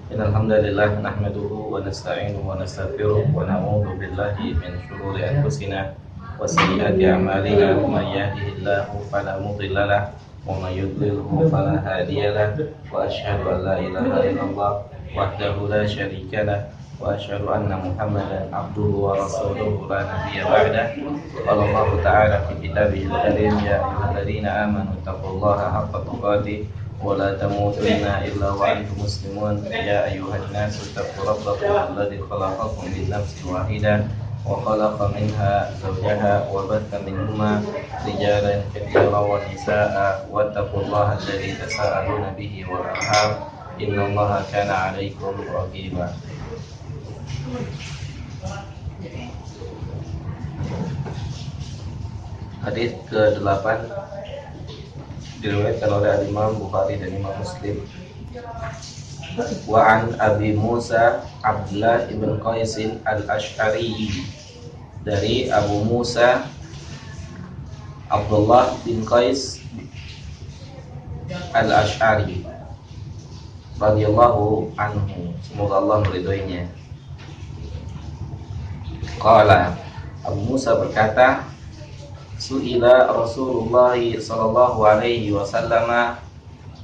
Innal hamdalillah nahmaduhu wa nasta'inuhu wa nastaghfiruh wa na'udzu billahi min shururi anfusina wa sayyiati a'malina. May yahdihillahu fala mudilla lahu wa may yudlilhu fala hadiya lahu. Wa asyhadu an la ilaha illallah wahdahu la syarika lahu wa asyhadu anna Muhammadan abduhu wa rasuluhu la nabiyya ba'dah. Qala Allah ta'ala fi kitabihil karim, ya ayyuhalladzina amanu taqullaha haqqa tuqatih wa la tamutunna illa wa antum muslimun. Ya ayyuhan nasu taqu rabbakum alladzi khalaqakum min nafsin wahidah wa khalaqa minha zawjaha wa batha minhuma rijalan katsiran wa nisaa'a wattaqullaha alladzi tasaaluna bihi wal arham innallaha kana 'alaikum raqiba. Hadis ke-8 diriwayatkan oleh Imam Bukhari dan Imam Muslim. Wa an Abi Musa Abdullah ibn Qais al-Ash'ari, dari Abu Musa Abdullah bin Qais al-Ash'ari radhiyallahu anhu, semoga Allah meridhoinya. Qala, Abu Musa berkata, su'ila Rasulullah sallallahu alaihi wasallam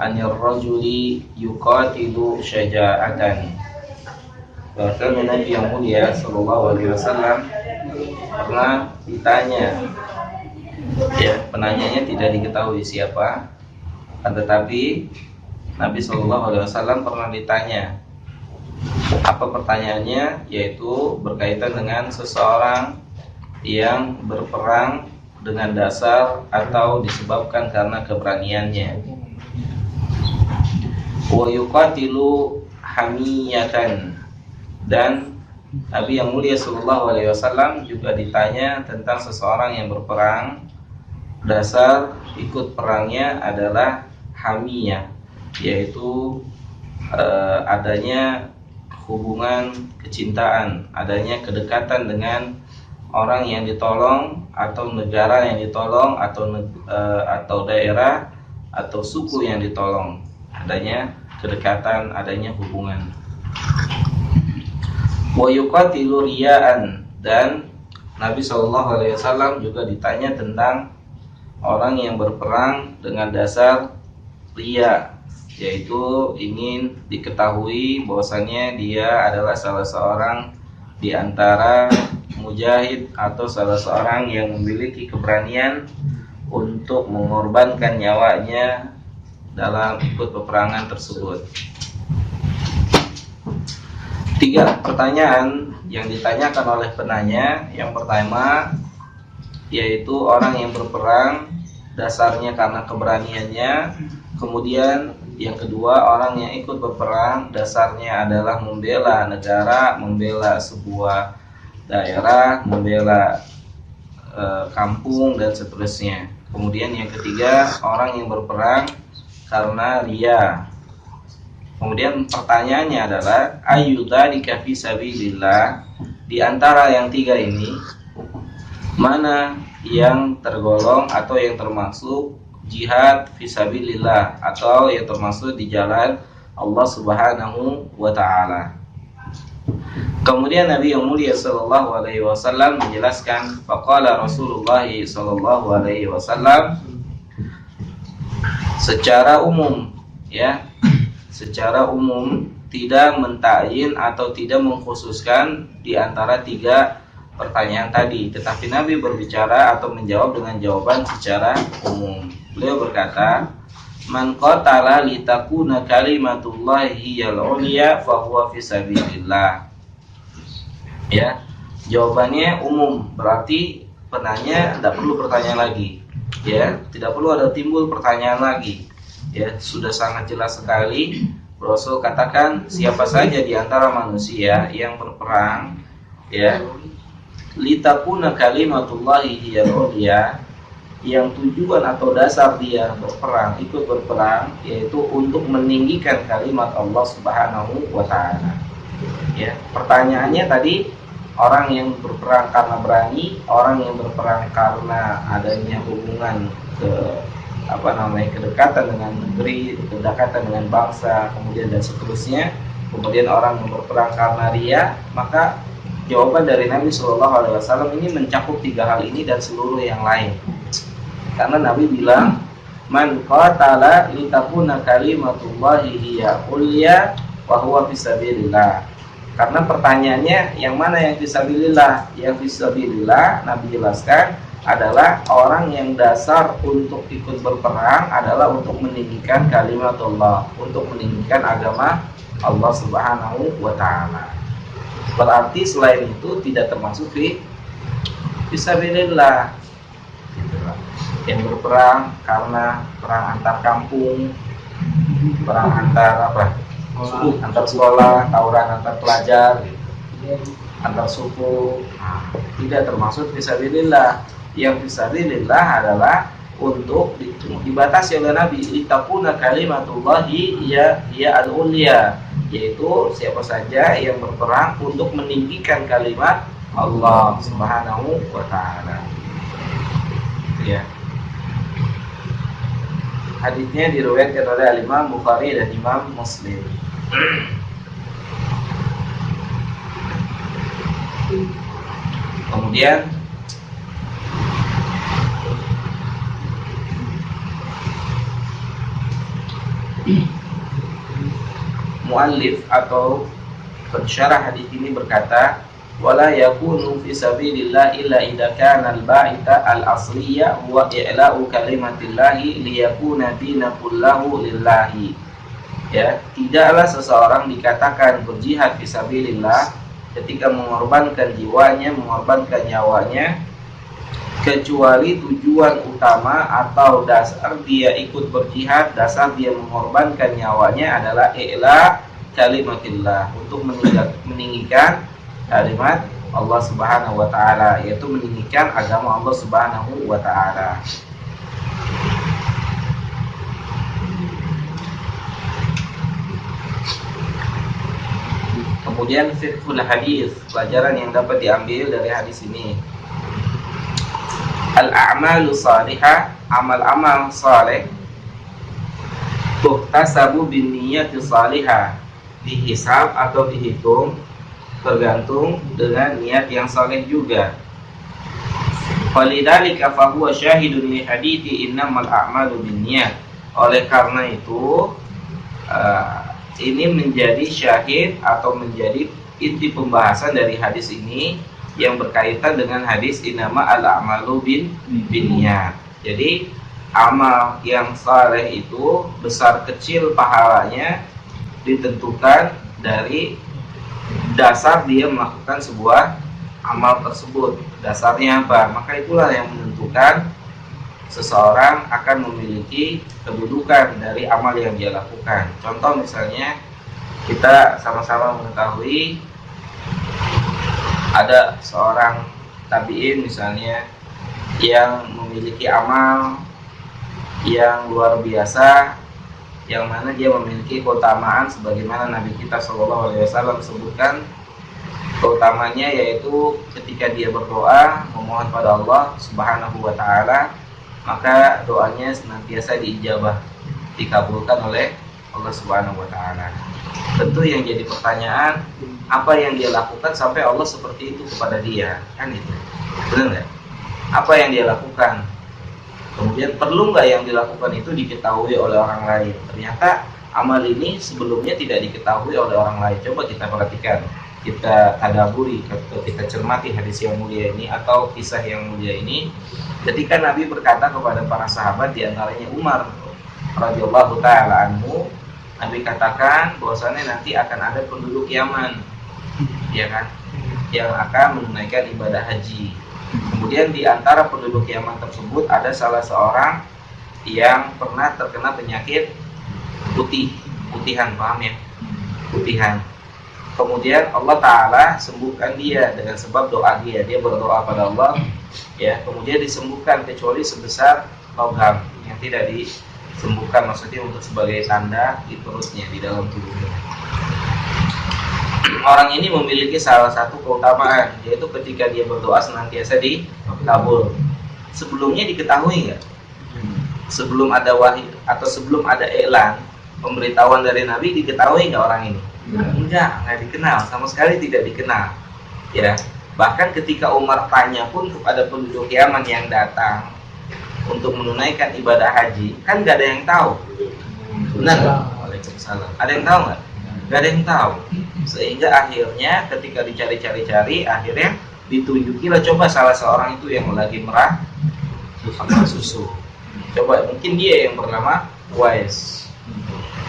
anir rajuli yuqatilu syaja'atan. Bahkan Nabi yang mulia sallallahu alaihi wasallam pernah ditanya, ya, penanyanya tidak diketahui siapa, tetapi Nabi sallallahu alaihi wasallam pernah ditanya. Apa pertanyaannya? Yaitu berkaitan dengan seseorang yang berperang dengan dasar atau disebabkan karena keberaniannya. Wa yuqatilu hamiyatan, dan Nabi yang mulia sallallahu alaihi wasallam juga ditanya tentang seseorang yang berperang, dasar ikut perangnya adalah hamiyah, yaitu adanya hubungan kecintaan, adanya kedekatan dengan orang yang ditolong atau negara yang ditolong atau daerah atau suku yang ditolong, adanya kedekatan, adanya hubungan. Wa yuqatilu riya'an, dan Nabi SAW juga ditanya tentang orang yang berperang dengan dasar riya, yaitu ingin diketahui bahwasannya dia adalah salah seorang di antara mujahid atau salah seorang yang memiliki keberanian untuk mengorbankan nyawanya dalam ikut peperangan tersebut. 3 pertanyaan yang ditanyakan oleh penanya. Yang pertama, yaitu orang yang berperang dasarnya karena keberaniannya. Kemudian yang kedua, orang yang ikut berperang dasarnya adalah membela negara, membela sebuah daerah, membela kampung dan seterusnya. Kemudian yang ketiga, orang yang berperang karena riya. Kemudian pertanyaannya adalah ayyudzalika fi sabilillah, di antara yang 3 ini mana yang tergolong atau yang termasuk jihad fisabilillah atau yang termasuk di jalan Allah Subhanahu wa taala. Kemudian Nabi yang mulia sallallahu alaihi wasallam menjelaskan, faqala Rasulullah sallallahu alaihi wasallam, secara umum, ya, secara umum tidak mentakyin atau tidak mengkhususkan di antara 3 pertanyaan tadi, tetapi Nabi berbicara atau menjawab dengan jawaban secara umum. Beliau berkata, man qatala litakuna kalimatullahi hiyal ulya fa huwa fisabilillah. Ya, jawabannya umum, berarti penanya tidak perlu bertanya lagi. Ya, tidak perlu ada timbul pertanyaan lagi. Ya, sudah sangat jelas sekali. Rasul katakan, siapa saja di antara manusia yang berperang, ya, litakuna kalimatullahi hiyal ulya, yang tujuan atau dasar dia berperang, ikut berperang, yaitu untuk meninggikan kalimat Allah Subhanahu wa taala. Ya, pertanyaannya tadi, orang yang berperang karena berani, orang yang berperang karena adanya hubungan kedekatan dengan negeri, kedekatan dengan bangsa, kemudian dan seterusnya. kemudian orang yang berperang karena ria, maka jawaban dari Nabi SAW ini mencakup 3 hal ini dan seluruh yang lain. Karena Nabi bilang, man qatala litakuna kalimatullahi hiya ulya wa huwa fisabilillah. Karena pertanyaannya, yang mana yang fisabilillah? Yang fisabilillah, Nabi jelaskan, adalah orang yang dasar untuk ikut berperang adalah untuk meninggikan kalimat Allah, untuk meninggikan agama Allah Subhanahu wa ta'ala. Berarti selain itu tidak termasuk di fisabilillah. Yang berperang karena perang antar kampung, perang antar suku, antar sekolah, tawuran antar pelajar, antar suku, tidak termasuk fisabilillah. Yang fisabilillah adalah untuk dibatasi oleh Nabi, litakuna kalimatullahi ya al-ulya, yaitu siapa saja yang berperang untuk meninggikan kalimat Allah Subhanahu wa ta'ala. Ya. Hadisnya diriwayatkan oleh Imam Bukhari dan Imam Muslim. Kemudian muallif atau pensyarah hadis ini berkata, wala yakunu fi sabilillah illa idza kana al-ba'ita al-asliyya wa i'la'u kalimatillahi liyakuna dinu kullahu lillahi. Ya, tidaklah seseorang dikatakan berjihad fi sabilillah ketika mengorbankan jiwanya, mengorbankan nyawanya, kecuali tujuan utama atau dasar dia ikut berjihad, dasar dia mengorbankan nyawanya adalah i'la kalimatillah, untuk meninggikan kalimat Allah Subhanahu wa ta'ala, yaitu meninggikan agama Allah Subhanahu wa ta'ala. Kemudian fiqhul hadis, pelajaran yang dapat diambil dari hadis ini. Al-a'malu salihah, amal-amal saleh, tuhtasabu bin niyati salihah, dihisab atau dihitung tergantung dengan niat yang saleh juga. Walidzalika fa huwa syahidun li hadithi innamal a'malu binniyat. Oleh karena itu ini menjadi syahid atau menjadi inti pembahasan dari hadis ini yang berkaitan dengan hadis innama al-a'malu binniyat. Jadi amal yang saleh itu besar kecil pahalanya ditentukan dari dasar dia melakukan sebuah amal tersebut. Dasarnya apa? Maka itulah yang menentukan seseorang akan memiliki kedudukan dari amal yang dia lakukan. Contoh misalnya, kita sama-sama mengetahui ada seorang tabi'in misalnya yang memiliki amal yang luar biasa, yang mana dia memiliki keutamaan sebagaimana Nabi kita SAW sebutkan. Keutamanya yaitu ketika dia berdoa memohon pada Allah Subhanahu wa ta'ala, maka doanya senantiasa diijabah, dikabulkan oleh Allah Subhanahu wa ta'ala. Tentu yang jadi pertanyaan, apa yang dia lakukan sampai Allah seperti itu kepada dia? Kan itu, benar nggak? Apa yang dia lakukan? Kemudian perlu nggak yang dilakukan itu diketahui oleh orang lain? Ternyata amal ini sebelumnya tidak diketahui oleh orang lain. Coba kita perhatikan, kita tadaburi, kita cermati hadis yang mulia ini atau kisah yang mulia ini. Ketika Nabi berkata kepada para sahabat, diantaranya Umar radhiyallahu taala anhu, Nabi katakan bahwasannya nanti akan ada penduduk Yaman, ya kan, yang akan menunaikan ibadah haji. Kemudian di antara penduduk Yaman tersebut ada salah seorang yang pernah terkena penyakit putihan, paham ya? Putihan. Kemudian Allah Ta'ala sembuhkan dia dengan sebab doa dia. Dia berdoa pada Allah, ya. Kemudian disembuhkan kecuali sebesar logam yang tidak disembuhkan, maksudnya untuk sebagai tanda di perutnya, di dalam tubuhnya. Orang ini memiliki salah satu keutamaan, yaitu ketika dia berdoa senantiasa dikabul. Sebelumnya diketahui nggak? Sebelum ada wahyu atau sebelum ada iklan pemberitahuan dari Nabi, diketahui nggak orang ini? Enggak dikenal, sama sekali tidak dikenal. Ya, bahkan ketika Umar tanya pun kepada penduduk Yaman yang datang untuk menunaikan ibadah haji, kan nggak ada yang tahu. Benar nggak? Waalaikumsalam. Ada yang tahu nggak? Nggak ada yang tahu. Sehingga akhirnya ketika dicari-cari, akhirnya ditunjukilah coba salah seorang itu yang lagi merah susu. Coba mungkin dia yang bernama Wais.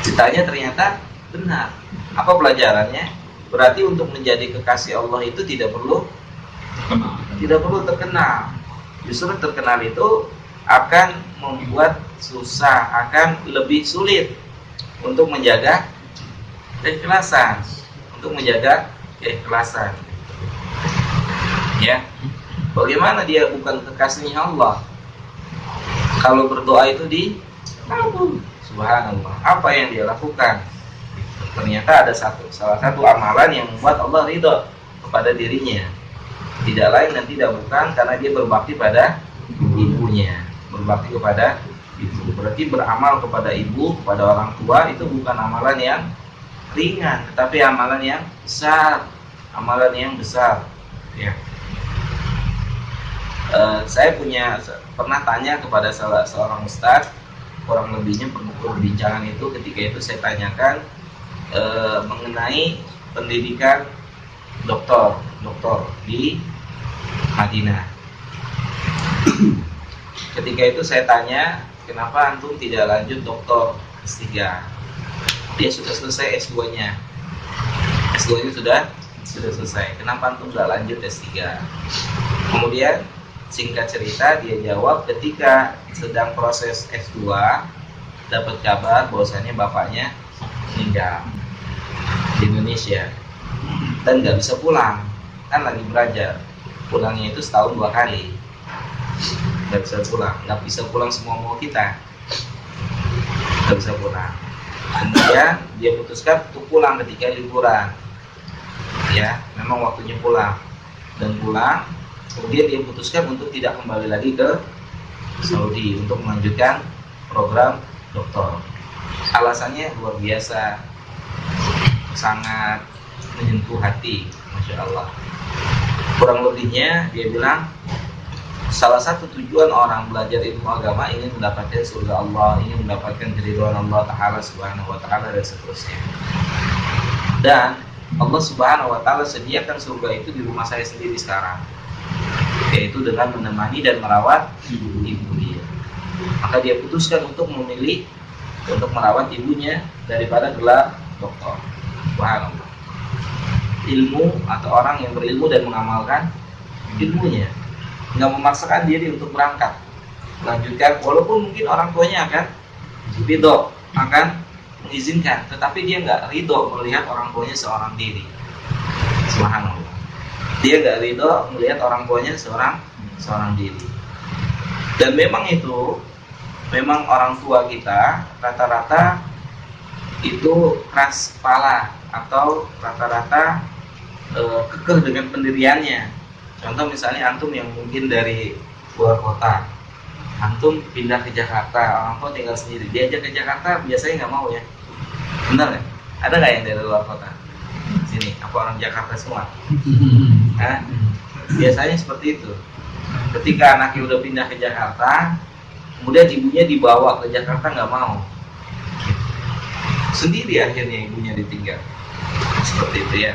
Ditanya ternyata benar. Apa pelajarannya? Berarti untuk menjadi kekasih Allah itu tidak perlu terkenal. Justru terkenal itu akan membuat susah, akan lebih sulit untuk menjaga keikhlasan, Ya, bagaimana dia bukan kekasihnya Allah? Kalau berdoa itu dikabul. Subhanallah. Apa yang dia lakukan? Ternyata ada salah satu amalan yang membuat Allah ridho kepada dirinya. Tidak lain dan tidak bukan karena dia berbakti pada ibunya. Berbakti kepada ibu. Berarti beramal kepada ibu, kepada orang tua itu bukan amalan yang ringan, tetapi amalan yang besar. Ya. Saya pernah tanya kepada seorang ustadz, kurang lebihnya perbincangan itu ketika itu saya tanyakan mengenai pendidikan doktor di Madinah. Ketika itu saya tanya, kenapa antum tidak lanjut doktor S3? Dia sudah selesai S2-nya. S2-nya sudah selesai. Kenapa antum nggak lanjut S3? Kemudian singkat cerita dia jawab ketika sedang proses S2 dapat kabar bahwasannya bapaknya meninggal di Indonesia dan nggak bisa pulang, kan lagi belajar. Pulangnya itu setahun 2 kali. Nggak bisa pulang semua mau kita. Nggak bisa pulang. Kemudian dia putuskan untuk pulang ketika liburan. Ya, memang waktunya pulang. Dan pulang, kemudian dia putuskan untuk tidak kembali lagi ke Saudi untuk melanjutkan program doktor. Alasannya luar biasa, sangat menyentuh hati, Masya Allah. Kurang lebihnya dia bilang, salah satu tujuan orang belajar ilmu agama ingin mendapatkan surga Allah, ingin mendapatkan keridhaan Allah Ta'ala Subhanahu wa Ta'ala dan seterusnya. Dan Allah Subhanahu wa Ta'ala sediakan surga itu di rumah saya sendiri sekarang, yaitu dengan menemani dan merawat ibu dia. Maka dia putuskan untuk memilih untuk merawat ibunya daripada gelar doktor. Subhanallah. Ilmu atau orang yang berilmu dan mengamalkan ilmunya, nggak memaksakan diri untuk berangkat melanjutkan, walaupun mungkin orang tuanya akan ridho, akan mengizinkan, tetapi dia nggak ridho melihat orang tuanya seorang diri. Subhanallah. Dia nggak ridho melihat orang tuanya seorang diri. Dan memang orang tua kita rata-rata itu keras kepala atau rata-rata kekeh dengan pendiriannya. Contoh misalnya antum yang mungkin dari luar kota, antum pindah ke Jakarta, orang tua tinggal sendiri, diajak ke Jakarta biasanya nggak mau ya, benar nggak? Ada nggak yang dari luar kota sini? Apa orang Jakarta semua? Nah, biasanya seperti itu. Ketika anaknya udah pindah ke Jakarta, kemudian ibunya dibawa ke Jakarta, nggak mau, sendiri akhirnya ibunya ditinggal. Seperti itu ya.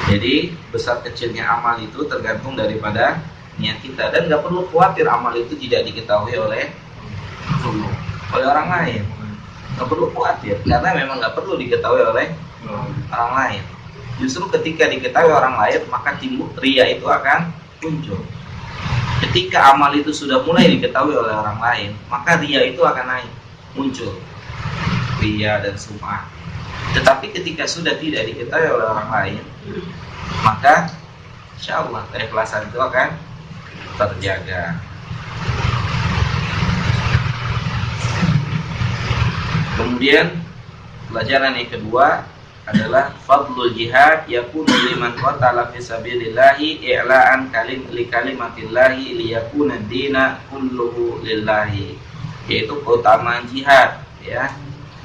Jadi besar kecilnya amal itu tergantung daripada niat kita, dan nggak perlu khawatir amal itu tidak diketahui oleh orang lain. Nggak perlu khawatir karena memang nggak perlu diketahui oleh orang lain. Justru ketika diketahui orang lain maka timbul ria itu akan muncul. Ketika amal itu sudah mulai diketahui oleh orang lain maka ria itu akan naik, muncul ria dan sum'ah. Tetapi ketika sudah tidak diketahui oleh orang lain, maka insya Allah keikhlasan itu akan terjaga. Kemudian pelajaran yang kedua adalah fadlul jihad yakunu liman qatala fi sabilillahi i'la'an kalimatillahi liyakuna ad-dina kulluhu lillahi, yaitu keutamaan jihad ya.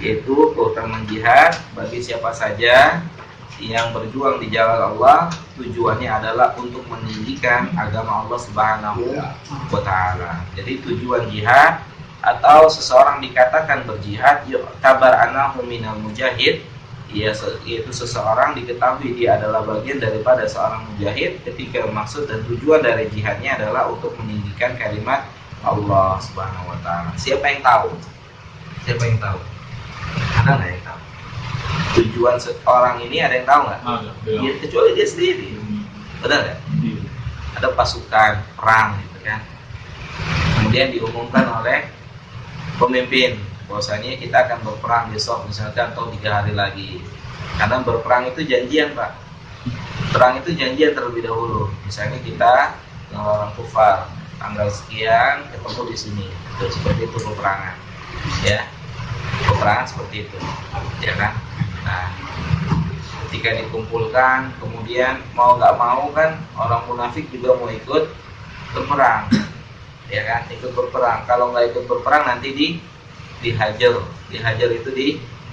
yaitu keutamaan jihad bagi siapa saja yang berjuang di jalan Allah, tujuannya adalah untuk meninggikan agama Allah Subhanahu wa taala. Jadi tujuan jihad atau seseorang dikatakan berjihad yu'tabar annahu minal mujahid, yaitu seseorang diketahui dia adalah bagian daripada seorang mujahid ketika maksud dan tujuan dari jihadnya adalah untuk meninggikan kalimat Allah Subhanahu wa taala. Siapa yang tahu? Siapa yang tahu? Ada nggak yang tahu? Tujuan seorang ini ada yang tahu nggak? Ya, kecuali dia sendiri. Benar nggak? Ada pasukan perang gitu kan. Kemudian diumumkan oleh pemimpin bahwasanya kita akan berperang besok misalkan atau 3 hari lagi. Karena berperang itu janjian, Pak. Perang itu janjian terlebih dahulu. Misalnya kita dengan orang kufar tanggal sekian ketemu di sini. Itu seperti itu peperangan. Ya. Peperangan seperti itu. Ya kan? Nah, ketika dikumpulkan, kemudian mau nggak mau kan orang munafik juga mau ikut berperang, ya kan? Ikut berperang. Kalau nggak ikut berperang nanti dihajar itu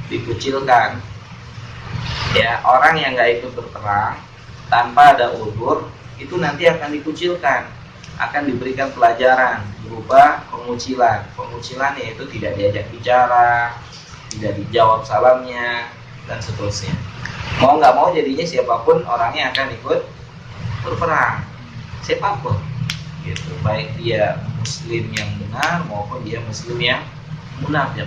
dikucilkan. Ya, orang yang nggak ikut berperang tanpa ada uzur itu nanti akan dikucilkan, akan diberikan pelajaran berupa pengucilan. Pengucilan yaitu tidak diajak bicara, tidak dijawab salamnya, dan seterusnya. Mau nggak mau jadinya siapapun orangnya akan ikut berperang, siapapun gitu, baik dia muslim yang benar maupun dia muslim yang munafik.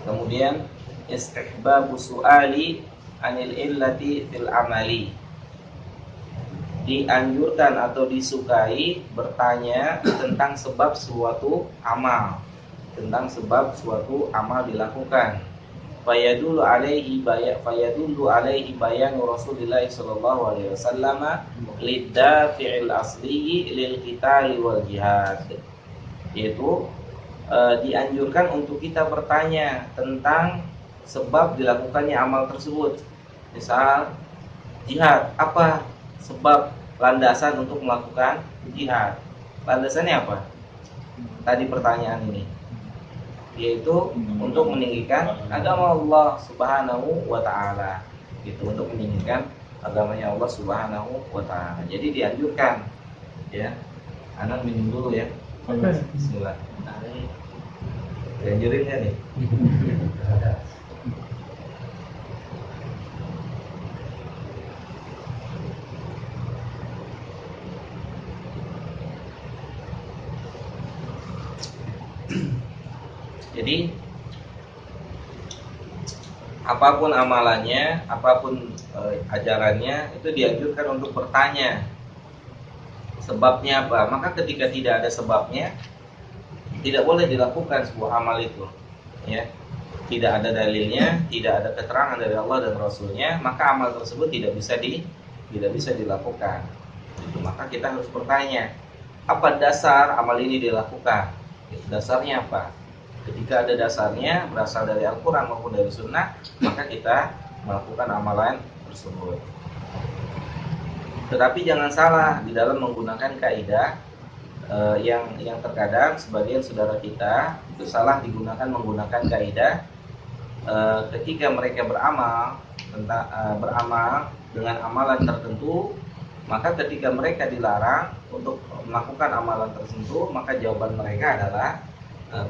Kemudian istihbabu su'ali anil illati fil amali, dianjurkan atau disukai bertanya tentang sebab suatu amal, tentang sebab suatu amal dilakukan. Fayadullu alaihi bayan Rasulullah sallallahu alaihi wasallam liddafi'il asli lil qitali wal jihad, yaitu dianjurkan untuk kita bertanya tentang sebab dilakukannya amal tersebut. Misal jihad, apa sebab landasan untuk melakukan jihad? Landasannya apa? Tadi pertanyaan ini, yaitu untuk meninggikan agama Allah Subhanahu wa taala. Gitu, untuk meninggikan agamanya Allah Subhanahu wa taala. Jadi dianjurkan, ya. Anak minum dulu ya. Bismillah. Dianjurin kan nih? Jadi apapun amalannya, apapun ajarannya, itu dianjurkan untuk bertanya sebabnya apa. Maka ketika tidak ada sebabnya, tidak boleh dilakukan sebuah amal itu, ya. Tidak ada dalilnya, tidak ada keterangan dari Allah dan Rasulnya, maka amal tersebut tidak bisa dilakukan. Maka kita harus bertanya, apa dasar amal ini dilakukan? Dasarnya apa? Ketika ada dasarnya berasal dari Al-Quran maupun dari Sunnah, maka kita melakukan amalan tersebut. Tetapi jangan salah di dalam menggunakan kaidah yang terkadang sebagian saudara kita itu salah digunakan menggunakan kaidah ketika mereka beramal dengan amalan tertentu, maka ketika mereka dilarang untuk melakukan amalan tertentu, maka jawaban mereka adalah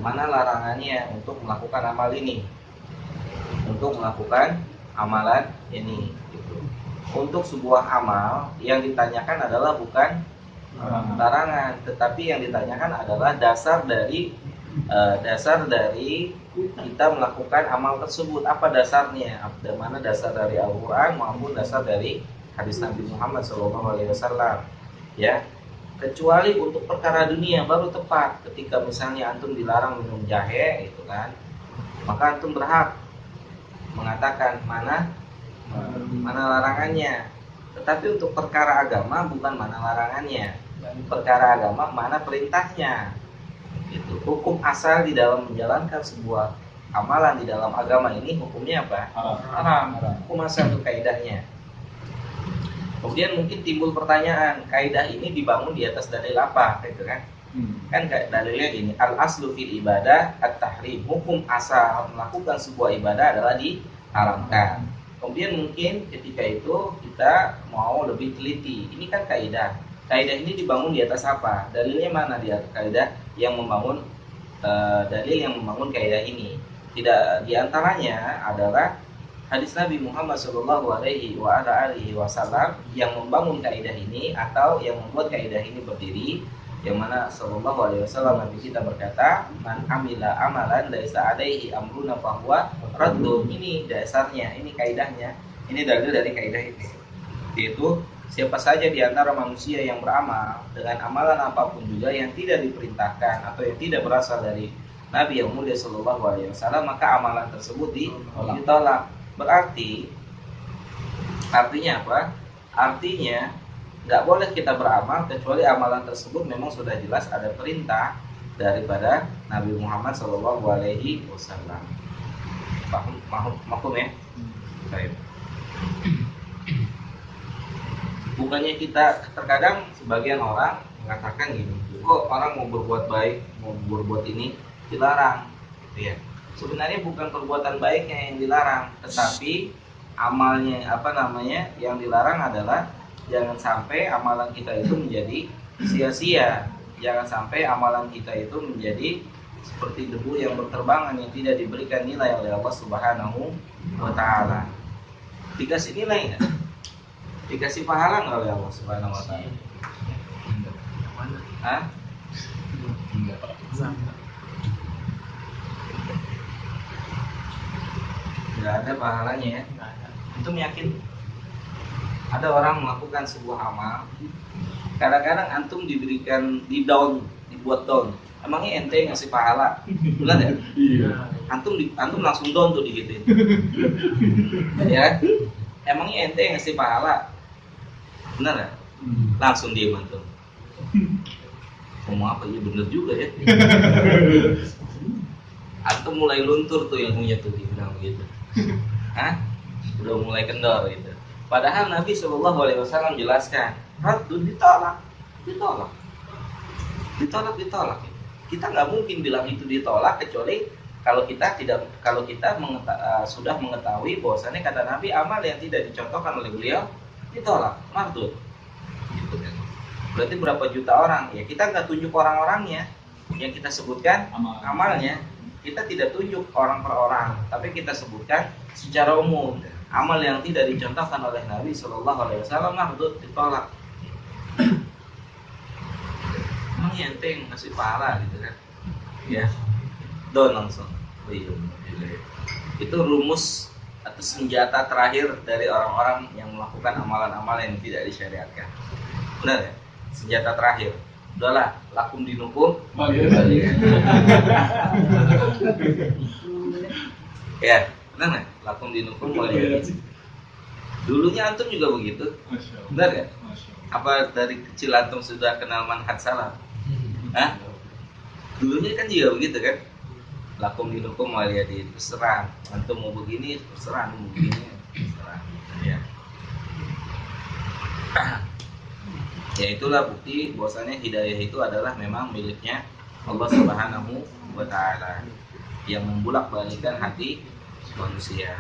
mana larangannya untuk melakukan amal ini, untuk melakukan amalan ini gitu. Untuk sebuah amal yang ditanyakan adalah bukan larangan, tetapi yang ditanyakan adalah dasar dari kita melakukan amal tersebut. Apa dasarnya? Mana dasar dari Al-Quran maupun dasar dari hadis Nabi Muhammad SAW, ya. Kecuali untuk perkara dunia baru tepat. Ketika misalnya antum dilarang minum jahe, itu kan, maka antum berhak mengatakan mana larangannya. Tetapi untuk perkara agama bukan mana larangannya, perkara agama mana perintahnya. Itu hukum asal di dalam menjalankan sebuah amalan di dalam agama ini hukumnya apa? Haram. Hukum asal itu kaidahnya. Kemudian mungkin timbul pertanyaan, kaidah ini dibangun di atas dalil apa, gitu kan? Kan dalilnya gini, al aslu fil ibadah at-tahrim, hukum asal melakukan sebuah ibadah adalah diharamkan. Kemudian mungkin ketika itu kita mau lebih teliti, ini kan kaidah. Kaidah ini dibangun di atas apa? Dalilnya mana dia kaidah yang membangun dalil yang membangun kaidah ini? Tidak, diantaranya adalah hadis Nabi Muhammad Shallallahu Alaihi Wasallam yang membangun kaidah ini atau yang membuat kaidah ini berdiri, yang mana Shallallahu Alaihi Wasallam Nabi kita berkata, man amila amalan laisa alaihi amruna fahuwa raddun. Ini dasarnya, ini kaidahnya, ini dalil dari kaidah ini, yaitu siapa saja di antara manusia yang beramal dengan amalan apapun juga yang tidak diperintahkan atau yang tidak berasal dari Nabi yang mulia Shallallahu Alaihi Wasallam, maka amalan tersebut ditolak. Berarti artinya apa? Artinya nggak boleh kita beramal kecuali amalan tersebut memang sudah jelas ada perintah daripada Nabi Muhammad Shallallahu Alaihi Wasallam. Maklum ya? Baik. Bukannya kita terkadang sebagian orang mengatakan gini, kok orang mau berbuat baik, mau berbuat ini dilarang, gitu ya. Sebenarnya bukan perbuatan baiknya yang dilarang, tetapi amalnya yang dilarang adalah jangan sampai amalan kita itu menjadi sia-sia. Jangan sampai amalan kita itu menjadi seperti debu yang berterbangan yang tidak diberikan nilai oleh Allah Subhanahu wa taala. Dikasih nilai enggak? Dikasih pahala enggak oleh Allah Subhanahu wa taala? Hah? Enggak. Nggak ada pahalanya ya. Antum yakin? Ada orang melakukan sebuah amal, kadang-kadang antum diberikan dibuat down. Emangnya ente ngasih pahala? Benar ya? Iya. Antum langsung down tuh digituin. Ya. Emangnya ente ngasih pahala? Benar ya? Langsung diem antum. Ngomong apa? Iya bener juga ya. Antum mulai luntur tuh ilmunya tuh dibilang begitu. Hah? Udah mulai kendor gitu. Padahal Nabi Shallallahu Alaihi Wasallam jelaskan, Raddun ditolak. Kita nggak mungkin bilang itu ditolak kecuali kalau kita sudah mengetahui bahwasannya kata Nabi amal yang tidak dicontohkan oleh beliau ditolak, mardud. Gitu kan. Berarti berapa juta orang? Ya kita nggak tunjuk orang-orangnya, yang kita sebutkan amalnya. Kita tidak tunjuk orang per orang, tapi kita sebutkan secara umum amal yang tidak dicontohkan oleh Nabi Shallallahu Alaihi Wasallam mardud, ditolak. Emang ente ngasih pahala gitu kan? Ya, don langsung. Itu rumus atau senjata terakhir dari orang-orang yang melakukan amalan-amalan yang tidak disyariatkan. Benar ya? Senjata terakhir. Udahlah, lakum dinukum. Ya, benar nggak? Lakum dinukum waliya. Dulunya antum juga begitu, benar ya? Apa dari kecil antum sudah kenal manhaj salaf? Hah? Dulunya kan juga begitu kan? Lakum dinukum waliya, terserah. Antum mau begini, terserah. Mau begini, terserah. Ya. Ya itulah bukti bahwasanya hidayah itu adalah memang miliknya Allah Subhanahu wa taala yang membulak-balikkan hati manusia.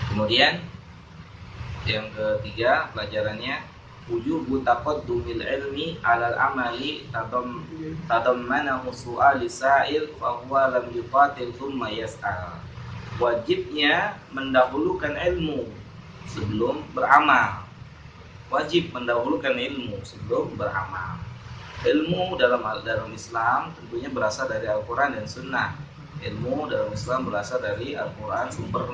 Kemudian yang ketiga pelajarannya wujubu taqaddumil ilmi 'alal amali tadammanahu su'al sa'il fa huwa lam yuqatil thumma yas'al. Wajibnya mendahulukan ilmu sebelum beramal. Wajib mendahulukan ilmu sebelum beramal. Ilmu dalam Islam tentunya berasal dari Al-Quran dan Sunnah. Ilmu dalam Islam berasal dari Al-Quran, sumber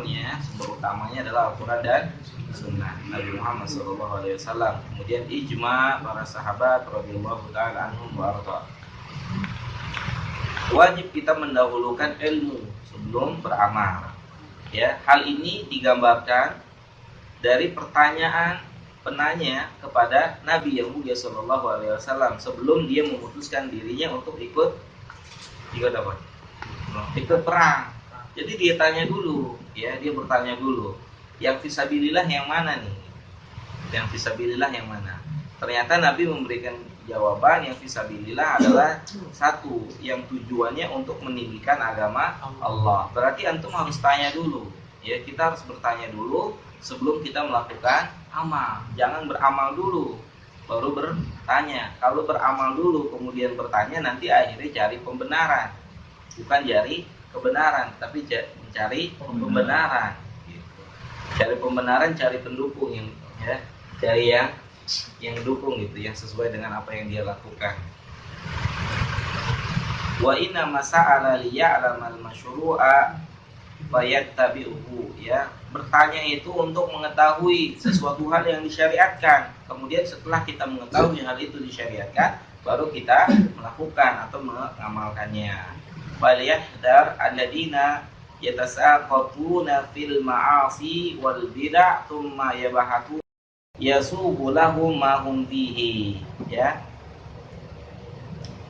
utamanya adalah Al-Quran dan Sunnah Nabi Muhammad SAW. Kemudian ijma para sahabat radhiyallahu taala anhum wa arda. Wajib kita mendahulukan ilmu sebelum beramal. Ya, hal ini digambarkan dari pertanyaan penanya kepada Nabi yang mulia Shallallahu Alaihi Wasallam sebelum dia memutuskan dirinya untuk ikut apa? Ikut perang. Jadi dia tanya dulu, ya dia bertanya dulu, yang fisabilillah yang mana nih? Yang fisabilillah yang mana? Ternyata Nabi memberikan jawaban yang fisabilillah adalah satu, yang tujuannya untuk meninggikan agama Allah. Berarti antum harus tanya dulu. Ya, kita harus bertanya dulu sebelum kita melakukan amal. Jangan beramal dulu baru bertanya. Kalau beramal dulu kemudian bertanya, nanti akhirnya cari pembenaran. Bukan cari kebenaran, tapi mencari pembenaran. Gitu. Cari pembenaran, cari pendukung yang ya, cari yang dukung gitu, yang sesuai dengan apa yang dia lakukan. Wa inna masa'ala liya'lamal masyru'a fayattabi'uhu, ya. Bertanya itu untuk mengetahui sesuatu hal yang disyariatkan. Kemudian setelah kita mengetahui hal itu disyariatkan, baru kita melakukan atau mengamalkannya. Wal yahdar alladziina yatasaqatuna fil ma'asi wal bid'ah tsumma yabahatu yasubu lahum ma hum fihi, ya.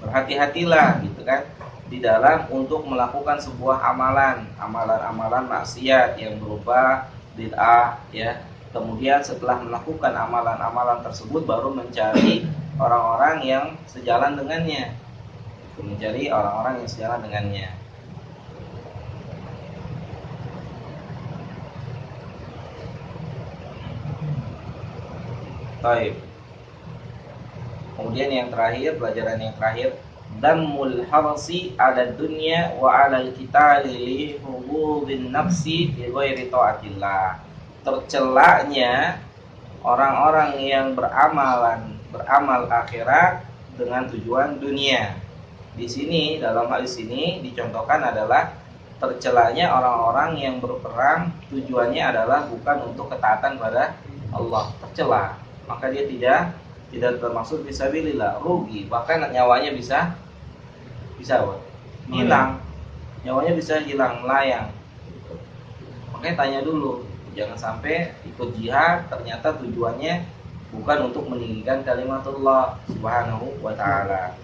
Berhati-hatilah gitu kan di dalam untuk melakukan sebuah amalan maksiat yang berupa bid'ah, ya. Kemudian setelah melakukan amalan-amalan tersebut baru mencari orang-orang yang sejalan dengannya. Mencari orang-orang yang sejalan dengannya. Baik. Kemudian yang terakhir, pelajaran yang terakhir, dammul harsi ala dunya wa ala al-qitali li hububin nafsi bi ghairi taatillah. Tercelaknya orang-orang yang beramal akhirat dengan tujuan dunia. Di sini, dalam hadis ini dicontohkan adalah tercelaknya orang-orang yang berperang tujuannya adalah bukan untuk ketaatan pada Allah. Tercela, maka dia tidak termasuk fisabilillah, rugi, bahkan nyawanya bisa hilang, nyawanya bisa hilang, melayang. Makanya tanya dulu, jangan sampai ikut jihad ternyata tujuannya bukan untuk meninggikan kalimatullah subhanahu wa ta'ala.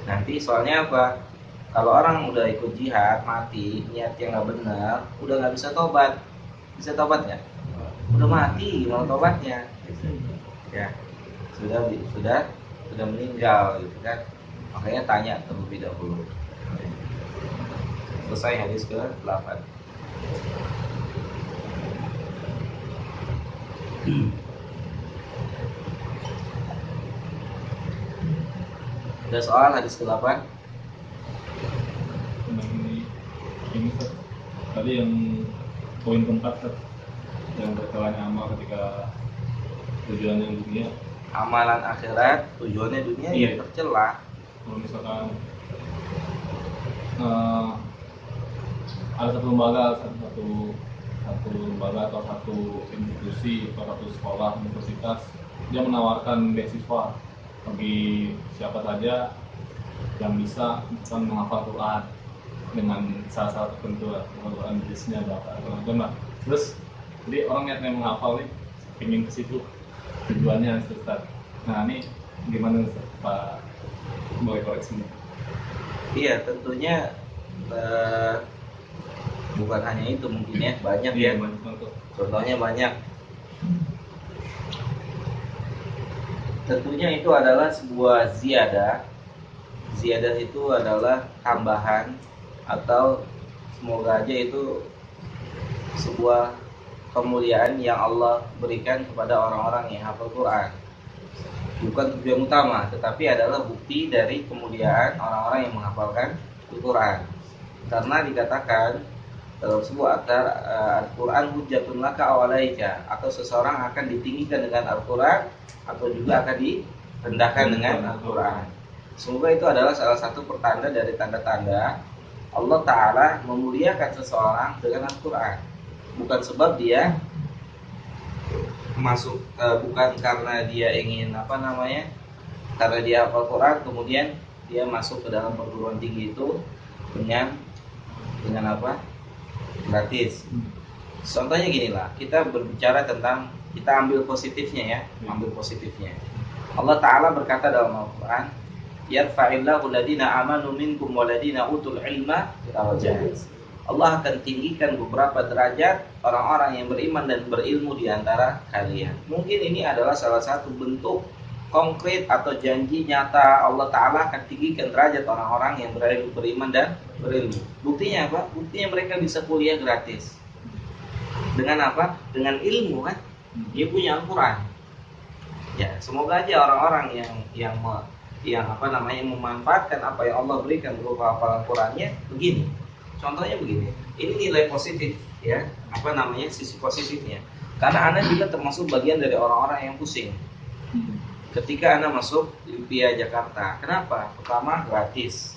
Nanti soalnya apa? Kalau orang udah ikut jihad mati, niat yang nggak benar, udah nggak bisa tobat. Bisa tobat nggak? Udah mati, gimana tobatnya? Ya, sudah meninggal gitu kan. Makanya tanya terlebih dahulu. Selesai hadis ke-8. Ada soal hadis ke-8? Ini tadi yang poin keempat, yang berkelanya amal ketika tujuannya dunia, amalan akhirat tujuannya dunia, iya, ya tercela. kalau misalkan ada satu lembaga atau satu institusi atau satu sekolah universitas, dia menawarkan beasiswa bagi siapa saja yang bisa menghafal Quran dengan syarat tertentu, Quran jenisnya berapa atau terus jadi orang yang menghafal nih ingin ke situ tujuannya Ustaz. Nah ini gimana Ustaz, Pak, boleh koreksinya? Iya, tentunya bukan hanya itu, mungkin ya banyak, iya, ya banyak contoh. Contohnya banyak. Tentunya itu adalah sebuah ziyadah. Ziyadah itu adalah tambahan, atau semoga aja itu sebuah kemuliaan yang Allah berikan kepada orang-orang yang hafal Quran. Bukan tujuan utama, tetapi adalah bukti dari kemuliaan orang-orang yang menghafalkan Al-Quran. Karena dikatakan dalam sebuah Al-Quran hujjatun laka aw alaika, atau seseorang akan ditinggikan dengan Al-Quran atau juga akan direndahkan dengan Al-Quran. Semoga itu adalah salah satu pertanda dari tanda-tanda Allah Ta'ala memuliakan seseorang dengan Al-Quran. Bukan sebab dia masuk, bukan karena dia ingin karena dia hafal Quran kemudian dia masuk ke dalam perguruan tinggi itu dengan gratis. Contohnya gini lah, kita berbicara tentang, kita ambil positifnya ya, ambil positifnya. Allah Ta'ala berkata dalam Al-Quran, yarfa'illahu alladhina amanu minkum walladhina utul ilma darajat. Allah akan tinggikan beberapa derajat orang-orang yang beriman dan berilmu di antara kalian. Mungkin ini adalah salah satu bentuk konkret atau janji nyata Allah Ta'ala akan tinggikan derajat orang-orang yang beriman dan berilmu. Buktinya apa? Buktinya mereka bisa kuliah gratis. Dengan apa? Dengan ilmu kan? Dia punya Al-Quran. Ya, semoga aja orang-orang yang memanfaatkan apa yang Allah berikan berupa hafalan Qurannya begini. Contohnya begini, ini nilai positif ya, sisi positifnya. Karena Anda juga termasuk bagian dari orang-orang yang pusing. Ketika Anda masuk Olimpia Jakarta, kenapa? Pertama gratis,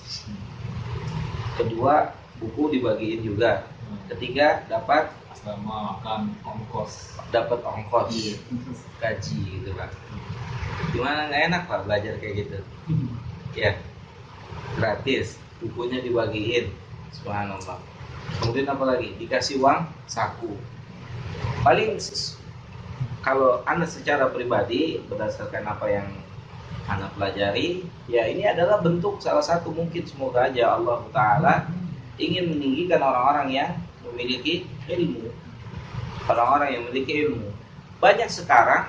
kedua buku dibagiin juga, ketiga dapat asrama, makan, ongkos, gaji gitu Pak. Gimana nggak enak Pak belajar kayak gitu? Ya, gratis, bukunya dibagiin. Subhanallah. Kemudian apa lagi? Dikasih uang saku. Paling kalau Anda secara pribadi berdasarkan apa yang Anda pelajari, ya ini adalah bentuk salah satu mungkin semoga aja Allah Ta'ala ingin meninggikan orang-orang yang memiliki ilmu. Orang-orang yang memiliki ilmu. Banyak sekarang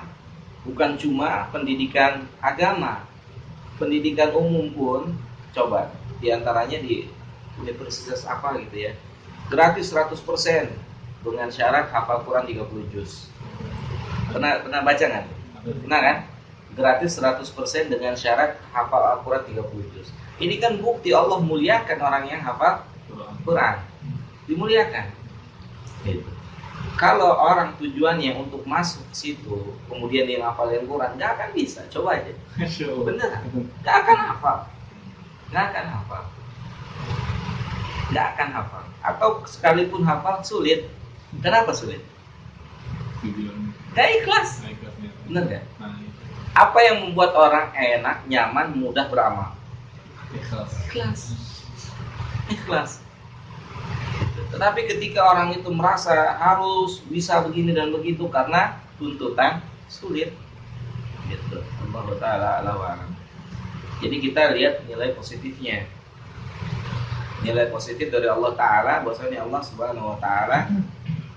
bukan cuma pendidikan agama, pendidikan umum pun coba diantaranya di universitas apa gitu ya, gratis 100% dengan syarat hafal Quran 30 juz. Pernah baca nggak? Pernah kan? Gratis 100% dengan syarat hafal Al-Quran 30 juz. Ini kan bukti Allah muliakan orang yang hafal Quran. Dimuliakan. Gitu. Kalau orang tujuannya untuk masuk ke situ, kemudian dia ngafalin Quran, nggak akan bisa. Coba aja. Bener? Nggak akan hafal. Nggak akan hafal. Atau sekalipun hafal sulit. Kenapa sulit? Nggak ikhlas. Bener nggak? Apa yang membuat orang enak, nyaman, mudah beramal? Ikhlas. Tetapi ketika orang itu merasa harus bisa begini dan begitu karena tuntutan, sulit. Gitu. Allah Ta'ala a'lam. Jadi kita lihat nilai positifnya. Nilai positif dari Allah Ta'ala, bahwasanya Allah Subhanahu Wa Ta'ala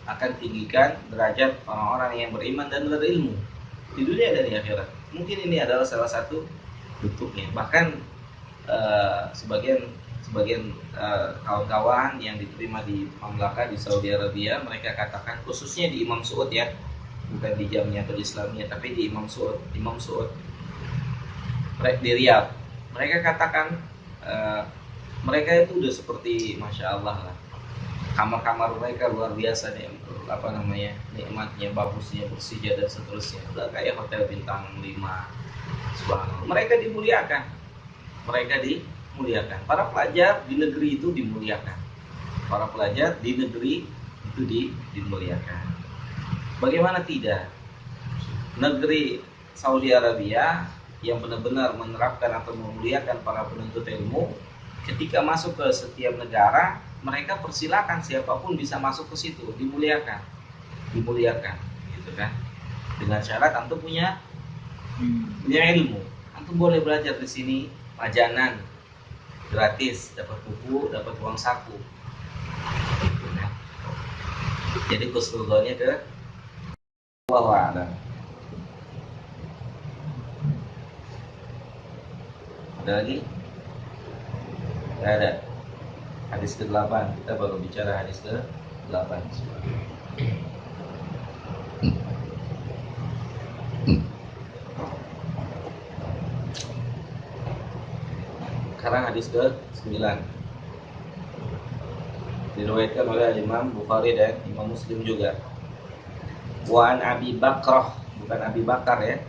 akan tinggikan derajat orang-orang yang beriman dan berilmu di dunia dan di akhirat. Mungkin ini adalah salah satu bentuknya. Bahkan sebagian kawan-kawan yang diterima di Mamlaka di Saudi Arabia, mereka katakan khususnya di Imam Suud ya, bukan di Jamiah atau Islamiyah, tapi di Imam Suud di Riyadh. Mereka katakan mereka itu udah seperti Masya Allah lah, kamar-kamar mereka luar biasa nih, nikmatnya, bagusnya, bersihnya dan seterusnya, udah kayak hotel bintang 5. Subhanallah. Mereka dimuliakan. Para pelajar di negeri itu dimuliakan. Dimuliakan. Bagaimana tidak? Negeri Saudi Arabia yang benar-benar menerapkan atau memuliakan para penuntut ilmu, ketika masuk ke setiap negara, mereka persilakan siapapun bisa masuk ke situ, dimuliakan, gitu kan? Dengan syarat antum punya ilmu, antum boleh belajar di sini, majanan, gratis, dapat buku, dapat uang saku. Gitu, kan? Jadi khusnudonnya ke Allah. Ada lagi? Tidak ada. Hadis ke-8, kita baru bicara hadis ke-8. Sekarang hadis ke-9. Diriwayatkan oleh Imam Bukhari dan Imam Muslim juga. Wa an Abi Bakrah, bukan Abi Bakar ya.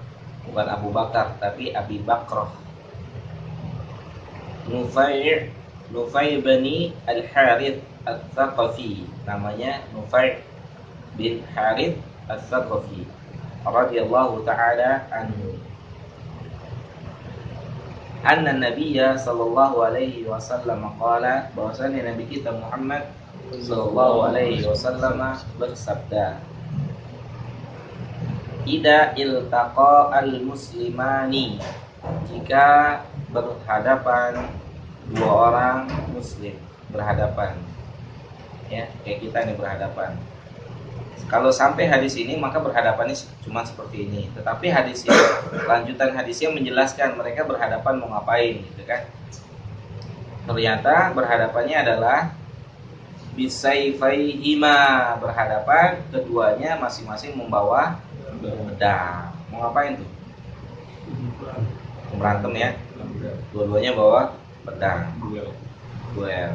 Bukan Abu Bakar, tapi Abi Bakrah. Nufai bani Al-Harith Al-Thaqafi, namanya Nufai bin Harith Al-Thaqafi radhiyallahu ta'ala anhu. Anna Nabiyya sallallahu alaihi wasallam qala, bahwasanya Nabi kita Muhammad sallallahu alaihi wasallam bersabda, Ida iltaqa al-muslimani, jika berhadapan dua orang muslim, berhadapan. Ya, kayak kita nih berhadapan. Kalau sampai hadis ini maka berhadapannya cuma seperti ini. Tetapi hadis yang lanjutan hadisnya menjelaskan mereka berhadapan mau ngapain, gitu kan? Ternyata berhadapannya adalah bisayfaihima, berhadapan keduanya masing-masing membawa pedang. Mau ngapain tuh? Mau berantem ya? Dua-duanya bawa pedang. Duel.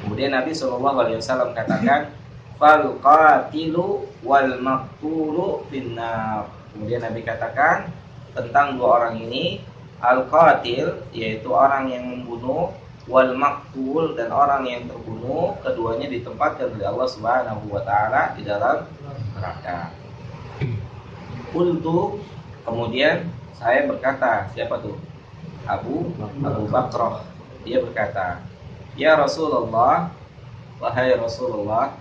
Kemudian Nabi SAW katakan, fal qatilu wal maqtulu finnar. Kemudian Nabi katakan tentang dua orang ini, al qatil yaitu orang yang membunuh, wal maqtul dan orang yang terbunuh, keduanya ditempatkan oleh Allah Subhanahu wa taala di dalam neraka. Qultu, kemudian saya berkata, siapa tuh? Abu Bakrah. Dia berkata, ya Rasulullah, wahai Rasulullah,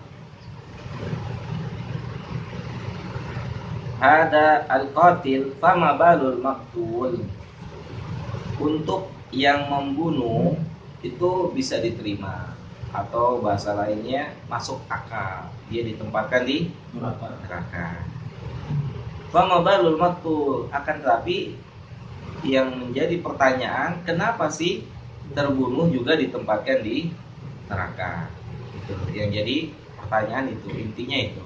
hada al-qatil fama balul maqtul. Untuk yang membunuh itu bisa diterima, atau bahasa lainnya masuk akal, dia ditempatkan di neraka. Fama balul maqtul, akan tetapi yang menjadi pertanyaan, kenapa sih terbunuh juga ditempatkan di neraka? Itu yang jadi pertanyaan, itu intinya itu.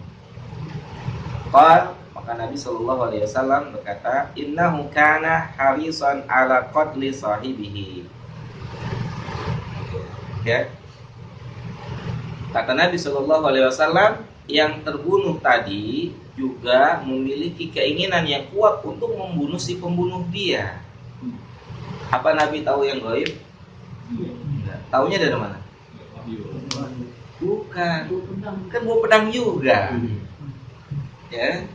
Maka Nabi SAW berkata, innahu kana harisan ala qatli sahibihi. Ya. Kata Nabi SAW, yang terbunuh tadi juga memiliki keinginan yang kuat untuk membunuh si pembunuh dia. Apa Nabi tahu yang gaib? Taunya dari mana? Bukan, kan bawa pedang juga. Ya,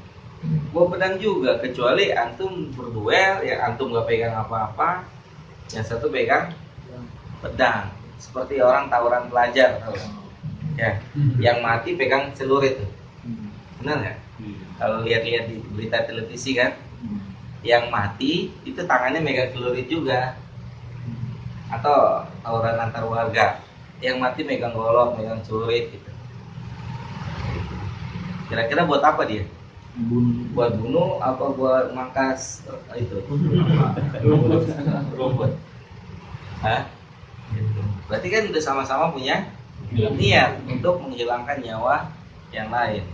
bawa pedang juga, kecuali antum berduel, ya antum gak pegang apa-apa, yang satu pegang pedang, seperti orang tawuran pelajar, tahu? Ya, yang mati pegang celurit, benar nggak? Kalau lihat-lihat di berita televisi kan, yang mati itu tangannya megang celurit juga, atau tawuran antar warga, yang mati megang golok, megang celurit gitu. Kira-kira buat apa dia? Buat bunuh apa buat mangkas itu? Rumput. Hah? Berarti kan udah sama-sama punya niat untuk menghilangkan nyawa yang lain.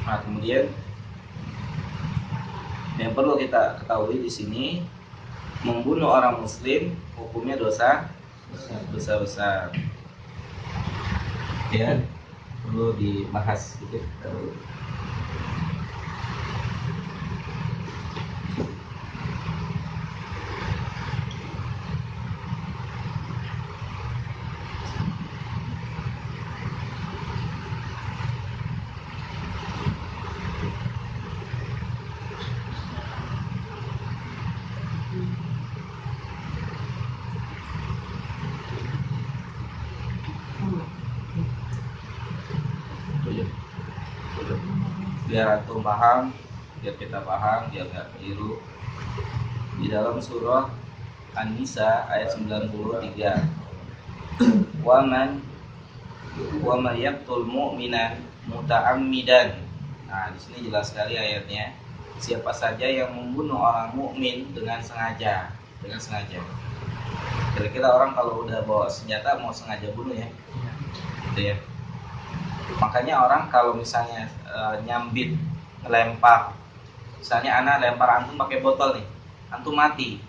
Nah, kemudian yang perlu kita ketahui di sini, membunuh orang muslim hukumnya dosa besar. Ya, perlu dibahas sedikit. Biar antum paham, biar kita paham, biar nggak keliru. Di dalam surah An-Nisa ayat 93, waman yaqtul mu'minan muta'ammidan. Nah, di sini jelas sekali ayatnya. Siapa saja yang membunuh orang mukmin dengan sengaja. Kira-kira orang kalau udah bawa senjata mau sengaja bunuh ya, gitu ya. Makanya orang kalau misalnya nyambit, ngelempar, misalnya anak lempar antum pakai botol nih, antum mati,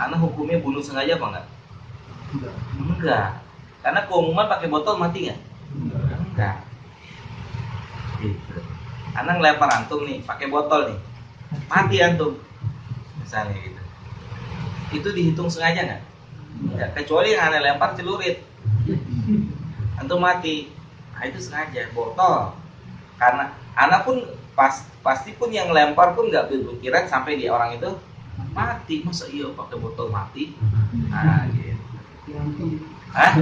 anak hukumnya bunuh sengaja apa enggak? Enggak. Karena keumuman pakai botol mati nggak? Enggak. Gitu. Anak ngelempar antum nih, pakai botol nih, mati antum, misalnya gitu. Itu dihitung sengaja nggak? Enggak. Kecuali yang anak lempar celurit, antum mati. Nah, itu sengaja, botol. Karena anak pun pasti pun yang lempar pun nggak berpikiran sampai di orang itu mati. Masa iya pakai botol mati? Nah, gitu. Hah?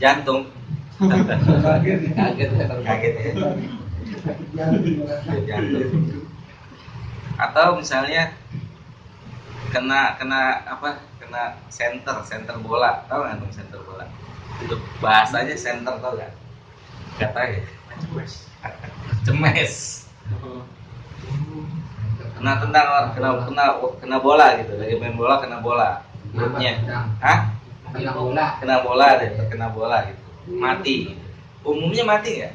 Jantung. Kaget ya. Jantung. Atau misalnya kena apa? Kena center bola. Tahu nggak tuh center bola? Itu bahasanya center, tahu nggak? Katanya cemes. Kena bola gitu, lagi main bola kena bola perutnya. Kena bola deh, terkena bola gitu, mati gitu. Umumnya mati nggak?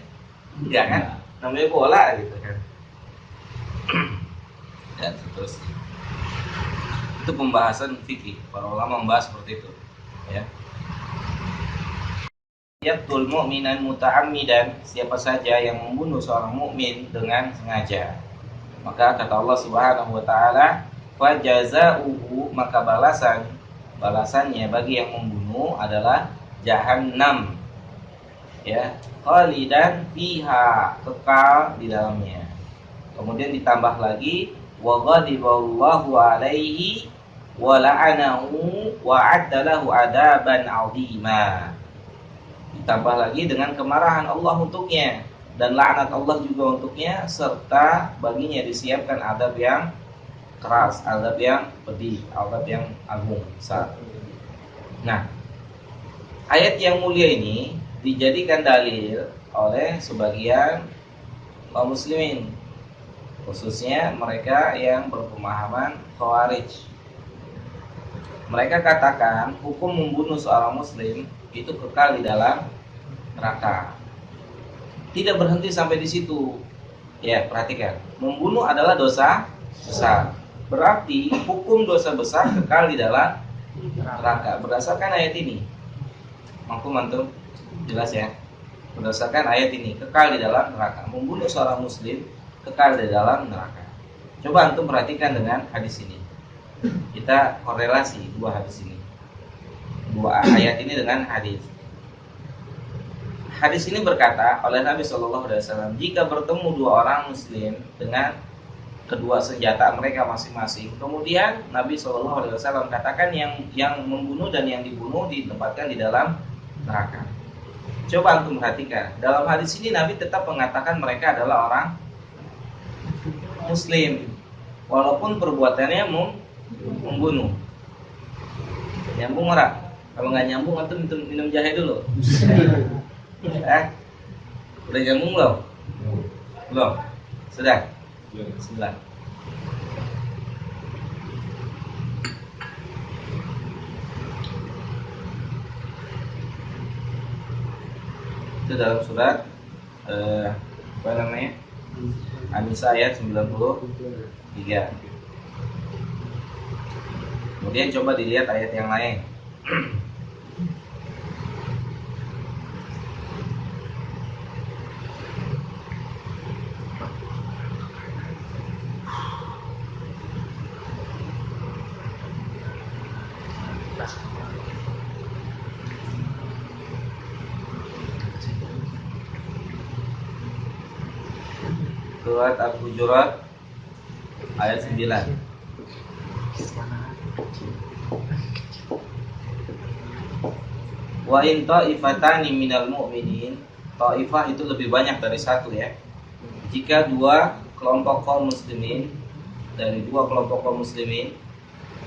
Enggak kan, namanya bola gitu kan. Dan seterusnya, itu pembahasan fikih, para ulama membahas seperti itu ya. Yaqtul mu'minan muta'ammidan, siapa saja yang membunuh seorang mukmin dengan sengaja, maka kata Allah Subhanahu wa taala, fa jazaohu, maka balasannya bagi yang membunuh adalah jahannam, ya, khalidan fiha, kekal di dalamnya. Kemudian ditambah lagi, wa ghadiballahu alaihi wa la'anahu wa adda lahu adaban 'azima. Ditambah lagi dengan kemarahan Allah untuknya dan laknat Allah juga untuknya, serta baginya disiapkan adab yang keras, adab yang pedih, adab yang agung besar. Nah, ayat yang mulia ini dijadikan dalil oleh sebagian kaum muslimin, khususnya mereka yang berpemahaman Khawarij. Mereka katakan hukum membunuh seorang muslim itu kekal di dalam neraka. Tidak berhenti sampai di situ. Ya, perhatikan. Membunuh adalah dosa besar. Berarti hukum dosa besar kekal di dalam neraka. Berdasarkan ayat ini. Mantum jelas ya. Berdasarkan ayat ini, kekal di dalam neraka. Membunuh seorang muslim kekal di dalam neraka. Coba antum perhatikan dengan hadis ini. Kita korelasi dua hadis ini. Dua ayat ini dengan hadis. Hadis ini berkata oleh Nabi SAW, jika bertemu dua orang muslim dengan kedua senjata mereka masing-masing, kemudian Nabi SAW katakan yang membunuh dan yang dibunuh ditempatkan di dalam neraka. Coba antum perhatikan, dalam hadis ini Nabi tetap mengatakan mereka adalah orang muslim, walaupun perbuatannya membunuh. Nyambung ora? Kalau nggak nyambung antum minum jahe dulu. Udah nyambung belum? Belum? Sudah? Sudah. Itu dalam surat apa namanya? An-Nisa ayat 93. Kemudian coba dilihat ayat yang lain. Surat Al-Hujurat ayat 9. Wa in ta'ifatani minal mu'minin, ta'ifah itu lebih banyak dari satu ya. Jika dua kelompok kaum muslimin, dari dua kelompok kaum muslimin,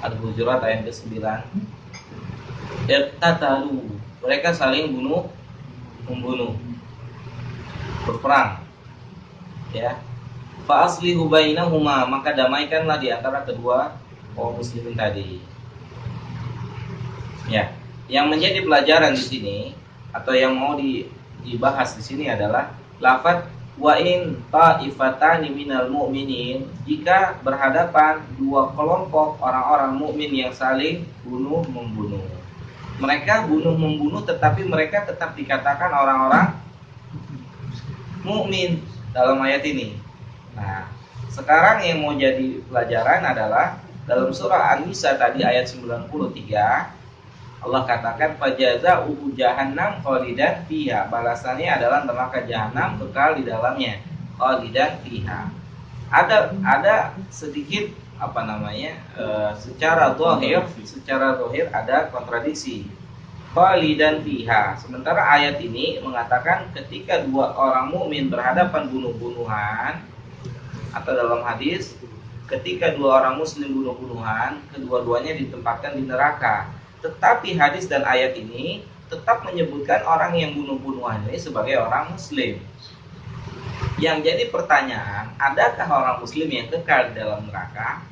Al-Hujurat ayat ke-9, iqtatalu, mereka saling membunuh, berperang, ya. Fa aslihu bainahuma, maka damaikanlah di antara kedua kaum muslimin tadi. Ya, yang menjadi pelajaran di sini atau yang mau dibahas di sini adalah lafaz wa in ta'ifatani minal mu'minin, jika berhadapan dua kelompok orang-orang mukmin yang saling bunuh-membunuh. Mereka bunuh-membunuh tetapi mereka tetap dikatakan orang-orang mukmin dalam ayat ini. Nah, sekarang yang mau jadi pelajaran adalah dalam surah An-Nisa tadi ayat 93, Allah katakan fajaza'uhu jahannam khalidan fiha, balasannya adalah neraka jahanam kekal di dalamnya, khalidan fiha. Ada sedikit apa namanya? Secara zahir ada kontradiksi. Khalidan fiha. Sementara ayat ini mengatakan ketika dua orang mukmin berhadapan bunuh-bunuhan, atau dalam hadis ketika dua orang muslim bunuh-bunuhan, kedua-duanya ditempatkan di neraka. Tetapi hadis dan ayat ini tetap menyebutkan orang yang bunuh-bunuhan ini sebagai orang muslim. Yang jadi pertanyaan, adakah orang muslim yang kekal di dalam neraka?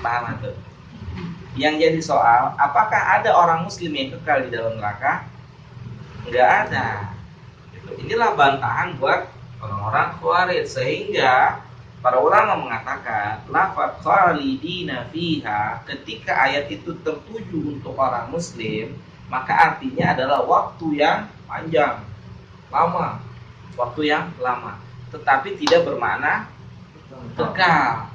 Paham atau? Yang jadi soal, apakah ada orang muslim yang kekal di dalam neraka? Enggak ada. Inilah bantahan buat orang-orang Khawarij, sehingga para ulama mengatakan lafaz khalidina fiha, ketika ayat itu tertuju untuk orang muslim, maka artinya adalah waktu yang panjang, lama, waktu yang lama, tetapi tidak bermakna kekal.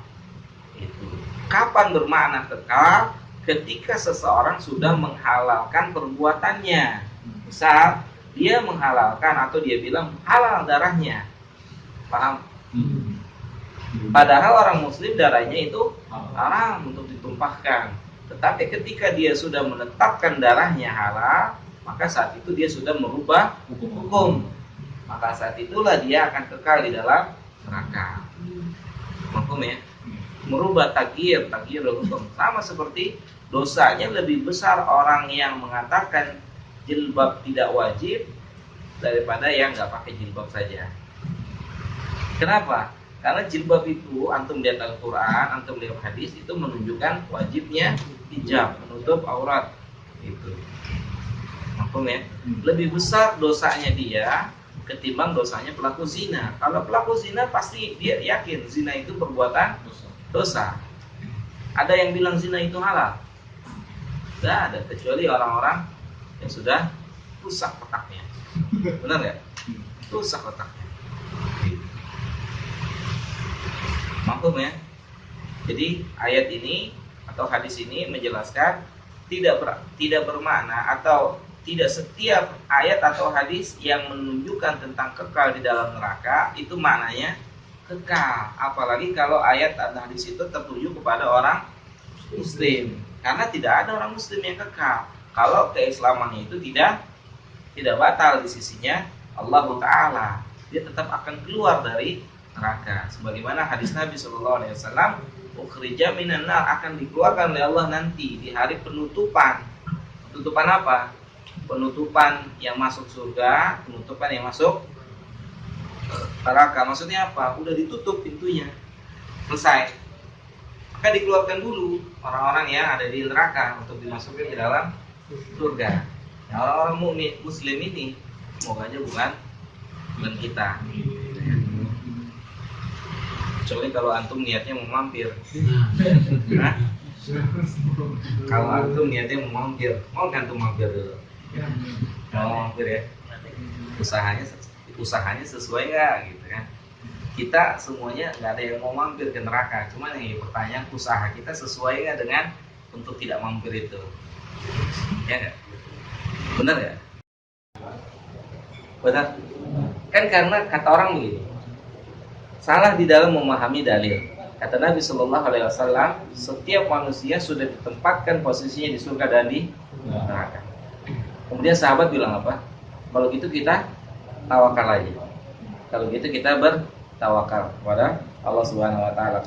Itu. Kapan bermakna kekal? Ketika seseorang sudah menghalalkan perbuatannya. Misal dia menghalalkan atau dia bilang halal darahnya, paham? Padahal orang muslim darahnya itu haram untuk ditumpahkan. Tetapi ketika dia sudah menetapkan darahnya halal, maka saat itu dia sudah merubah hukum. Maka saat itulah dia akan kekal di dalam neraka. Maksum ya? Merubah tagyir hukum. Sama seperti dosanya lebih besar orang yang mengatakan jilbab tidak wajib daripada yang nggak pakai jilbab saja. Kenapa? Karena jilbab itu, antum lihat Al-Quran, antum lihat hadis, itu menunjukkan wajibnya hijab, menutup aurat. Itu. Maksum ya? Lebih besar dosanya dia ketimbang dosanya pelaku zina. Kalau pelaku zina pasti dia yakin zina itu perbuatan dosa. Ada yang bilang zina itu halal? Tidak ada, kecuali orang-orang yang sudah rusak otaknya. Benar nggak? Rusak otaknya. Maksum ya? Jadi ayat ini atau hadis ini menjelaskan tidak bermakna atau tidak setiap ayat atau hadis yang menunjukkan tentang kekal di dalam neraka itu maknanya kekal. Apalagi kalau ayat dan hadis itu tertuju kepada orang muslim. Karena tidak ada orang muslim yang kekal. Kalau keislamannya itu tidak batal di sisinya Allah Ta'ala, dia tetap akan keluar dari neraka. Sebagaimana hadis Nabi SAW, ukhrija minan nar, akan dikeluarkan oleh Allah nanti di hari penutupan. Penutupan apa? Penutupan yang masuk surga, penutupan yang masuk neraka. Maksudnya apa? Udah ditutup pintunya, selesai. Maka dikeluarkan dulu orang-orang yang ada di neraka untuk dimasukkan ke dalam surga. Nah, orang-orang mukmin muslim ini semoga aja bukan kita. Kecuali kalau antum niatnya mau mampir. Nah, kalau antum niatnya mau mampir, mau kan antum mampir dulu. Mau mampir ya. Usahanya sesuai nggak gitu kan? Kita semuanya nggak ada yang mau mampir ke neraka. Cuma yang pertanyaan, usaha kita sesuai nggak dengan untuk tidak mampir itu? Ya nggak? Benar ya? Benar. Kan karena kata orang begini, salah di dalam memahami dalil. Kata Nabi Shallallahu Alaihi Wasallam, setiap manusia sudah ditempatkan posisinya di surga dan di neraka. Kemudian sahabat bilang apa? Kalau gitu kita tawakal aja. Kalau gitu kita bertawakal kepada Allah Subhanahu Wa Taala.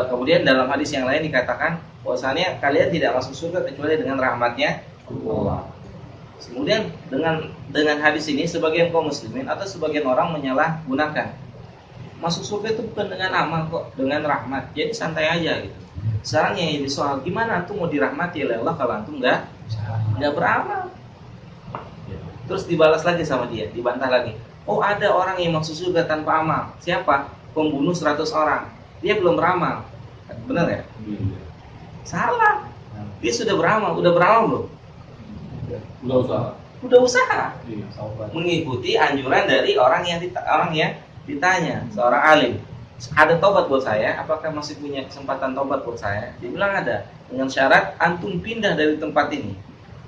Kemudian dalam hadis yang lain dikatakan, bahwasanya kalian tidak masuk surga kecuali dengan rahmatnya Allah. Kemudian dengan hadis ini sebagian kaum muslimin atau sebagian orang menyalahgunakan, masuk surga itu bukan dengan amal kok, dengan rahmat. Jadi santai aja gitu. Sekarang yang jadi soal, gimana antum mau dirahmati oleh Allah kalau antum nggak beramal? Terus dibalas lagi sama dia, dibantah lagi. Oh, ada orang yang masuk surga tanpa amal. Siapa? Pembunuh 100 orang. Dia belum beramal. Benar ya? Salah. Dia sudah beramal. Udah beramal belum? Udah usaha. Mengikuti anjuran dari orang yang ditanya, seorang alim. Ada tobat buat saya? Apakah masih punya kesempatan tobat buat saya? Dia bilang ada. Dengan syarat antum pindah dari tempat ini.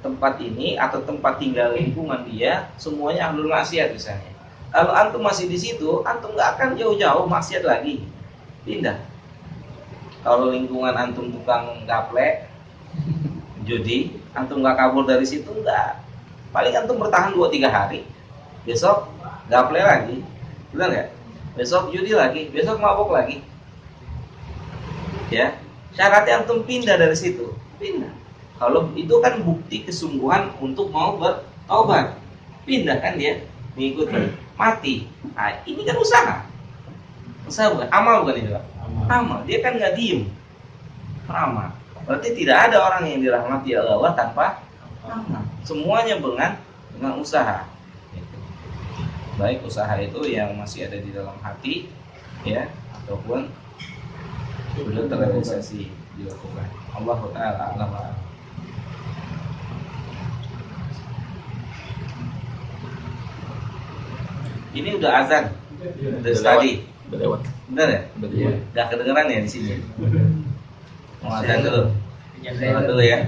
Tempat ini atau tempat tinggal lingkungan dia semuanya ahlul maksiat misalnya. Kalau antum masih di situ, antum nggak akan jauh-jauh maksiat lagi. Pindah. Kalau lingkungan antum tukang gaplek, judi, antum nggak kabur dari situ, nggak. Paling antum bertahan 2-3 hari, besok gaplek lagi. Benar nggak? besok judi lagi, besok mabok lagi. Ya, syaratnya antum pindah dari situ, pindah. Kalau itu kan bukti kesungguhan untuk mau bertobat, pindah kan dia mengikuti, mati. Nah, ini kan usaha bukan, amal bukan itu, amal. Dia kan nggak diem, amal. Berarti tidak ada orang yang dirahmati oleh Allah tanpa amal. Semuanya dengan usaha. Baik usaha itu yang masih ada di dalam hati, ya, ataupun sudah terrealisasi dilakukan. Allah Taala alam. Ini udah azan, udah tadi. Udah lewat. Benar ya? Iya. Udah kedengeran ya di sini. Mau azan dulu. Sholat dulu ya.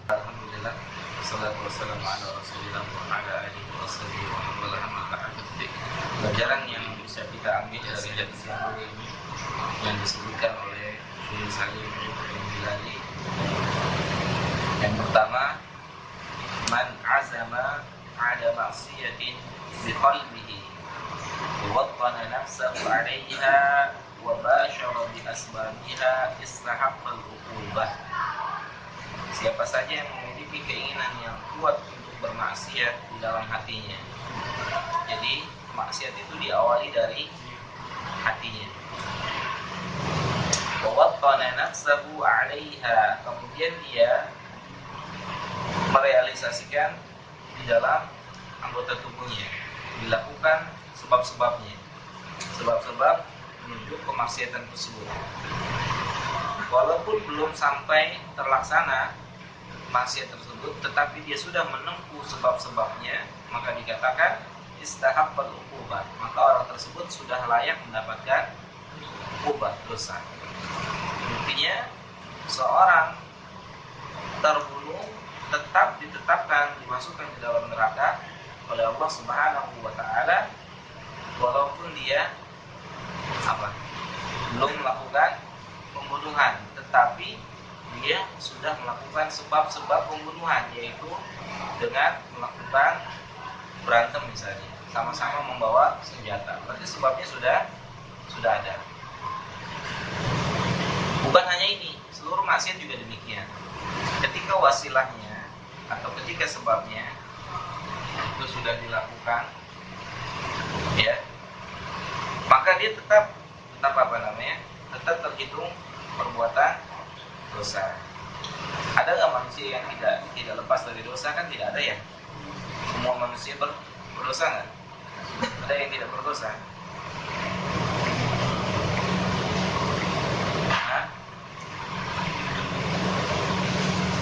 Alhamdulillah. Wassalatu wassalamu ala Rasulillah wa ala alihi wa sahbihi wa man wala amma ba'du. Pelajaran yang bisa kita ambil dari hadis yang disebutkan oleh Syekh Salim bin Bilali. Yang pertama, man azama ala ma'siyatin bi qalbihi wa wattana nafsahu 'alayha wa bashara bi asbabiha istahaqqa al-uqubah. Siapa saja yang memiliki keinginan yang kuat untuk bermaksiat di dalam hatinya. Jadi maksiat itu diawali dari hatinya. Wa wattana nafsahu 'alayha, kemudian dia merealisasikan di dalam anggota tubuhnya, dilakukan sebab-sebabnya, sebab-sebab menuju kemaksiatan tersebut. Walaupun belum sampai terlaksana maksiat tersebut, tetapi dia sudah menempuh sebab-sebabnya, maka dikatakan istahaqqal uqubah, maka orang tersebut sudah layak mendapatkan uqubah dosa. Intinya seorang terbunuh tetap ditetapkan dimasukkan ke dalam neraka oleh Allah Subhanahu wa taala walaupun dia belum melakukan pembunuhan, tetapi dia sudah melakukan sebab-sebab pembunuhan, yaitu dengan melakukan berantem misalnya, sama-sama membawa senjata. Berarti sebabnya sudah ada. Bukan hanya ini, seluruh maksiat juga demikian. Ketika wasilahnya atau ketika sebabnya itu sudah dilakukan, ya, maka dia tetap tetap terhitung perbuatan dosa. Ada nggak manusia yang tidak lepas dari dosa? Kan tidak ada ya. Semua manusia berdosa nggak? Ada yang tidak berdosa? Nah,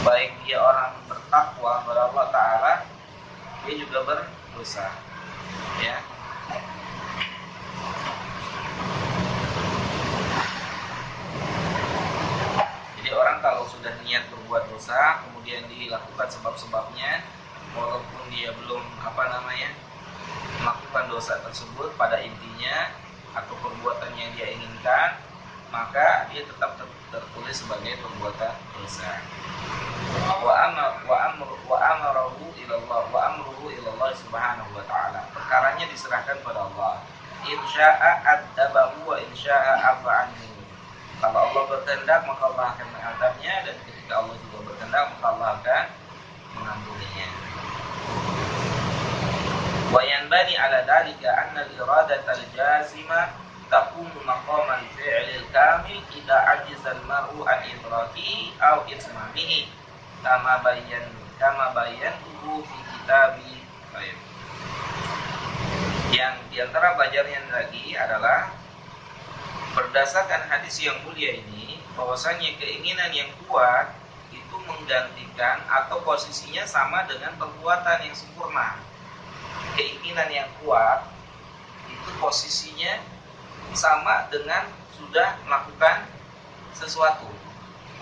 baik dia orang bertakwa kepada Allah Ta'ala, dia juga berdosa, ya. Jadi orang kalau sudah niat berbuat dosa, kemudian dilakukan sebab-sebabnya, walaupun dia belum melakukan dosa tersebut pada intinya atau perbuatan yang dia inginkan, maka dia tetap tertulis sebagai perbuatan dosa. Wa amruhu ilallah subhanahu wa ta'ala. Perkaranya diserahkan pada Allah. Insya'a adzabahu wa insya'a afa anhu. Kalau Allah berkehendak maka Allah akan mengadabnya, dan ketika Allah juga berkehendak maka Allah akan mengampuninya. Wa yanbani ala dalika anna al-iradata al-jazima taqumu maqam al-fi'l al-kamil idza ajiza al-mar'u an idrakihi aw itmamihi kama bayyantuhu fi kitabi. Baik. Yang diantara pelajarannya lagi adalah berdasarkan hadis yang mulia ini, bahwasanya keinginan yang kuat itu menggantikan atau posisinya sama dengan perbuatan yang sempurna. Keinginan yang kuat itu posisinya sama dengan sudah melakukan sesuatu.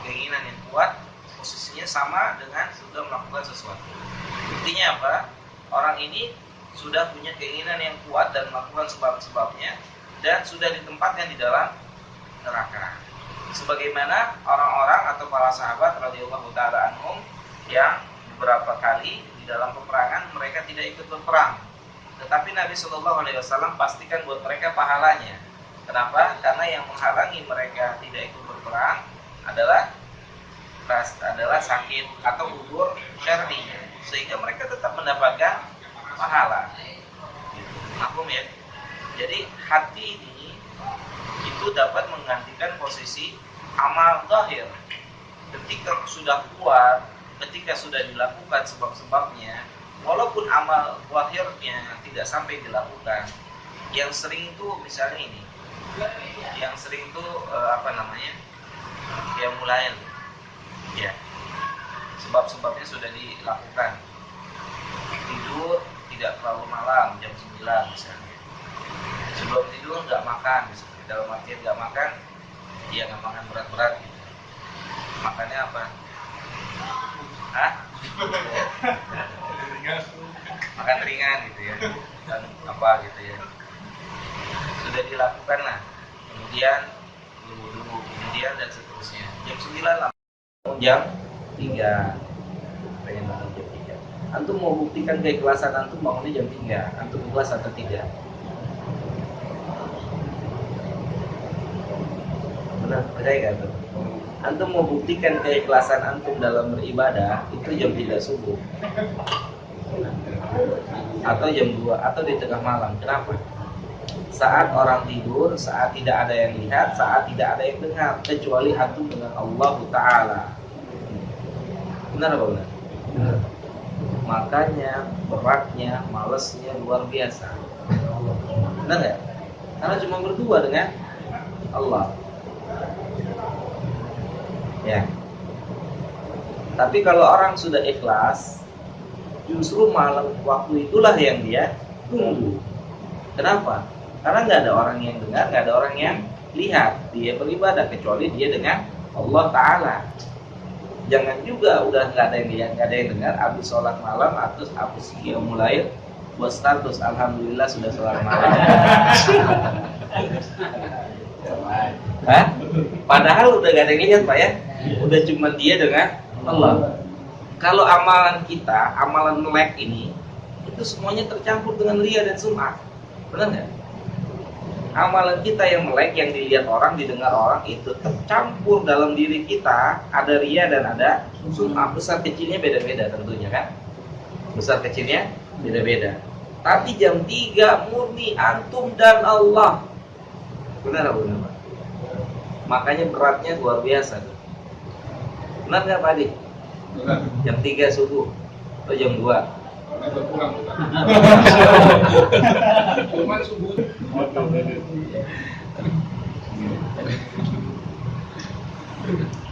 Keinginan yang kuat posisinya sama dengan sudah melakukan sesuatu. Intinya apa? Orang ini sudah punya keinginan yang kuat dan melakukan sebab-sebabnya, dan sudah ditempatkan di dalam neraka. Sebagaimana orang-orang atau para sahabat radhiyallahu taala anhum yang beberapa kali di dalam peperangan mereka tidak ikut berperang, tetapi Nabi Shallallahu Alaihi Wasallam pastikan buat mereka pahalanya. Kenapa? Karena yang menghalangi mereka tidak ikut berperang adalah sakit atau udzur syar'i, sehingga mereka tetap mendapatkan pahala. Maklum ya. Jadi hati ini itu dapat menggantikan posisi amal zahir. Ketika sudah kuat, ketika sudah dilakukan sebab-sebabnya, walaupun amal zahirnya tidak sampai dilakukan, yang sering itu misalnya ini, yang sering itu yang mulai ya, sebab-sebabnya sudah dilakukan. Tidur tidak terlalu malam, jam 9 misalnya. Sebelum tidur nggak makan, misalnya. Dalam artian nggak makan, ya nggak makan berat-berat gitu. Makannya apa? Hah? Makan ringan gitu ya, dan apa gitu ya. Sudah dilakukan lah. Kemudian wudu, kemudian dan seterusnya. Jam 9 lah. Jam 3. Pengen bangun jam 3. Antum mau buktikan keikhlasan antum bangunnya jam 3. Antum ikhlas atau tidak? Benar, percaya gak tuh? Antum mau buktikan keikhlasan antum dalam beribadah itu jam 3 subuh atau jam 2 atau di tengah malam. Kenapa? Saat orang tidur, saat tidak ada yang lihat, saat tidak ada yang dengar, kecuali antum dengan Allah Ta'ala. Benar apa benar? Benar. Makanya beratnya, malesnya luar biasa. Benar nggak? Karena cuma berdua dengan Allah. Ya. Tapi kalau orang sudah ikhlas, justru malam waktu itulah yang dia tunggu. Kenapa? Karena nggak ada orang yang dengar, nggak ada orang yang lihat dia beribadah, kecuali dia dengan Allah Ta'ala. Jangan juga udah nggak ada yang lihat, nggak ada yang dengar, habis sholat malam atau habis mulai buat status alhamdulillah sudah sholat malam. Hah? Padahal udah gak ada yang lihat Pak ya, udah cuma dia dengan Allah. Kalau amalan kita, amalan melek ini, itu semuanya tercampur dengan ria dan sum'ah. Benar nggak? Amalan kita yang melek, yang dilihat orang, didengar orang, itu tercampur dalam diri kita. Ada ria dan ada sum'ah. Besar kecilnya beda-beda tentunya kan. Besar kecilnya beda-beda. Tapi jam 3 murni antum dan Allah. Benar apa benar Pak? Makanya beratnya luar biasa. Benar nggak Pak Adi? Benar. Jam 3 subuh atau jam 2? Berkurang. Cuma subuh.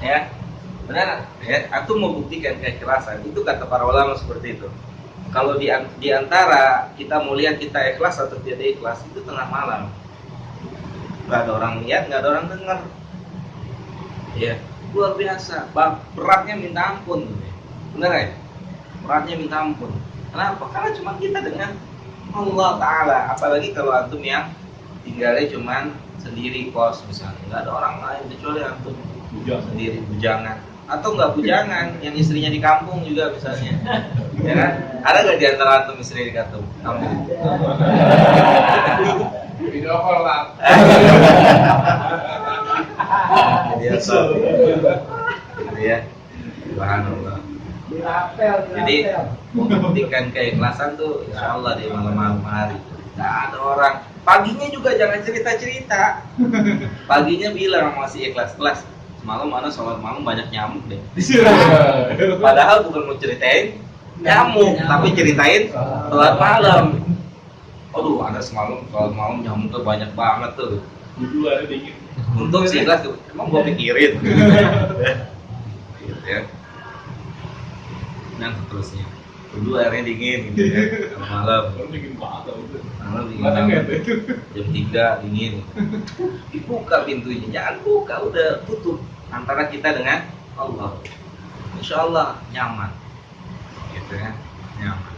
Ya, benar. Ya, aku mau buktikan keikhlasan. Itu kata para ulama seperti itu. Kalau di antara kita mau lihat kita ikhlas atau tidak ikhlas, itu tengah malam. Nggak ada orang lihat, nggak ada orang dengar. Ya, luar biasa. Beratnya minta ampun. Benar ya? Beratnya minta ampun. Kenapa? Karena cuma kita dengan Allah Ta'ala. Apalagi kalau antum yang tinggalnya cuma sendiri kos misalnya, nggak ada orang lain kecuali antum sendiri, bujangan atau nggak bujangan, yang istrinya di kampung juga misalnya, ya kan? Ada nggak di antara antum istri di kampung? Video call lah. Biasa. Ya, subhanallah. Jadi membuktikan keikhlasan tuh insya Allah di malam-malam hari. Nggak ada orang. Paginya juga jangan cerita-cerita. Paginya bilang masih ikhlas kelas. Semalam mana sholat malam banyak nyamuk deh. Padahal bukan mau ceritain nyamuk, tapi ceritain sholat malam. Aduh, ada semalam sholat malam nyamuknya banyak banget tuh. Dulu ada dingin. Untung sih ikhlas tuh. Emang gua pikirin. Gitu ya. Dan seterusnya. Dulu airnya dingin gitu ya. Malam. Dingin banget itu. Malam dingin. Mana nggak itu? Jam 3 dingin. Dibuka pintunya, jangan buka, udah tutup antara kita dengan Allah. Insya Allah nyaman, gitu ya, nyaman.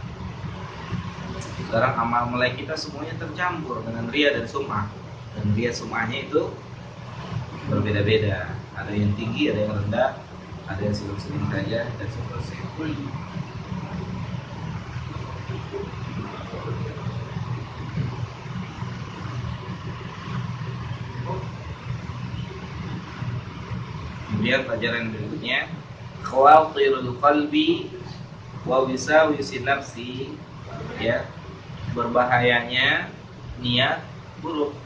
Sekarang amal melek kita semuanya tercampur dengan ria dan sum'ah, dan ria sum'ahnya itu berbeda-beda. Ada yang tinggi, ada yang rendah, ada yang sedang-sedang saja, dan seterusnya. Kemudian pelajaran berikutnya, khawatirul qalbi wa wisawisi nafsi, ya, berbahayanya niat buruk,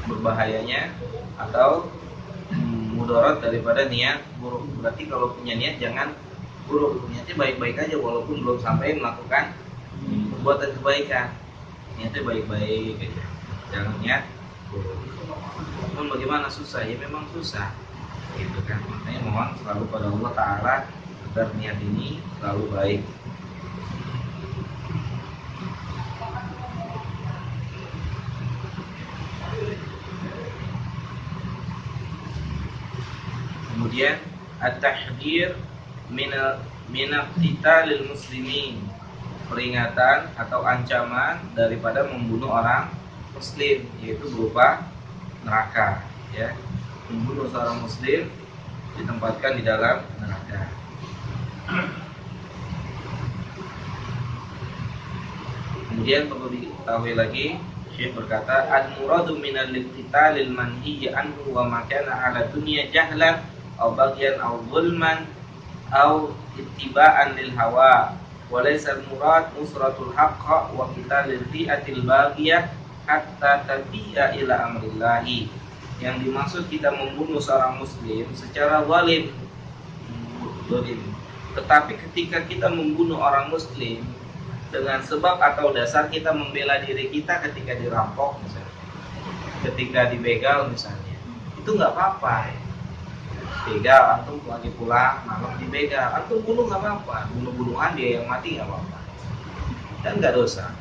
berbahayanya atau mudarat daripada niat buruk. Berarti kalau punya niat jangan buruk, niatnya baik-baik aja walaupun belum sampai melakukan perbuatan kebaikan, niatnya baik-baik aja, jangan niat buruk. Namun bagaimana, susah ya, memang susah gitu kan. Makanya mohon selalu pada Allah Ta'ala agar niat ini selalu baik. Kemudian at-tahdhir min qitalil muslimin, peringatan atau ancaman daripada membunuh orang muslim, yaitu berupa neraka, ya. Membunuh seorang muslim ditempatkan di dalam neraka. Kemudian perlu diketahui lagi, Syekh berkata, al-muradu minal qitalil manhiyyi anhu wa ma kana 'ala dunya jahlan aw baghyan aw zulman aw ittiba'an lil hawa wa laysa al-murad nusratul haqq wa qitalil fi'atil baghiyah hatta tabi'a ila amrillahi. Yang dimaksud kita membunuh seorang muslim secara zalim, tetapi ketika kita membunuh orang muslim dengan sebab atau dasar kita membela diri kita ketika dirampok misalnya, ketika dibegal misalnya, itu nggak apa-apa. Begal, antum lagi pulang malam dibegal, antum bunuh nggak apa-apa, bunuh-bunuhan dia yang mati nggak apa-apa, dan nggak dosa,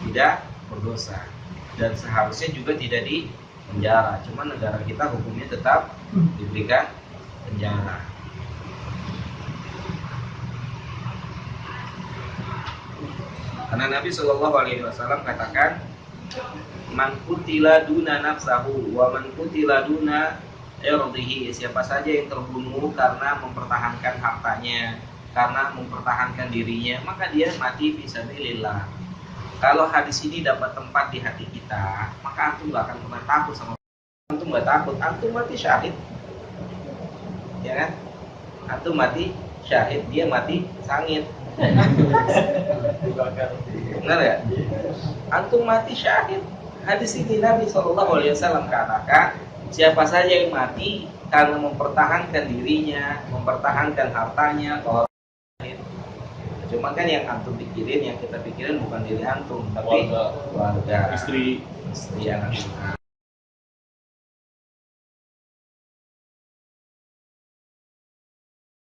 tidak berdosa, dan seharusnya juga tidak di penjara. Cuma negara kita hukumnya tetap diberikan penjara. Karena Nabi Shallallahu Alaihi Wasallam katakan, man qutila duna nafsahu wa man qutila duna irdihi, siapa saja yang terbunuh karena mempertahankan hartanya, karena mempertahankan dirinya, maka dia mati fisabilillah. Kalau hadis ini dapat tempat di hati kita, maka antum gak akan pernah takut sama antum, gak takut, antum mati syahid, ya kan? Antum mati syahid, dia mati sangit. Benar ya? Antum mati syahid. Hadis ini Nabi SAW katakan, siapa saja yang mati karena mempertahankan dirinya, mempertahankan hartanya, kalau cuma kan yang antum pikirin, yang kita pikirin bukan diri antum, tapi keluarga, istri, anak-anak.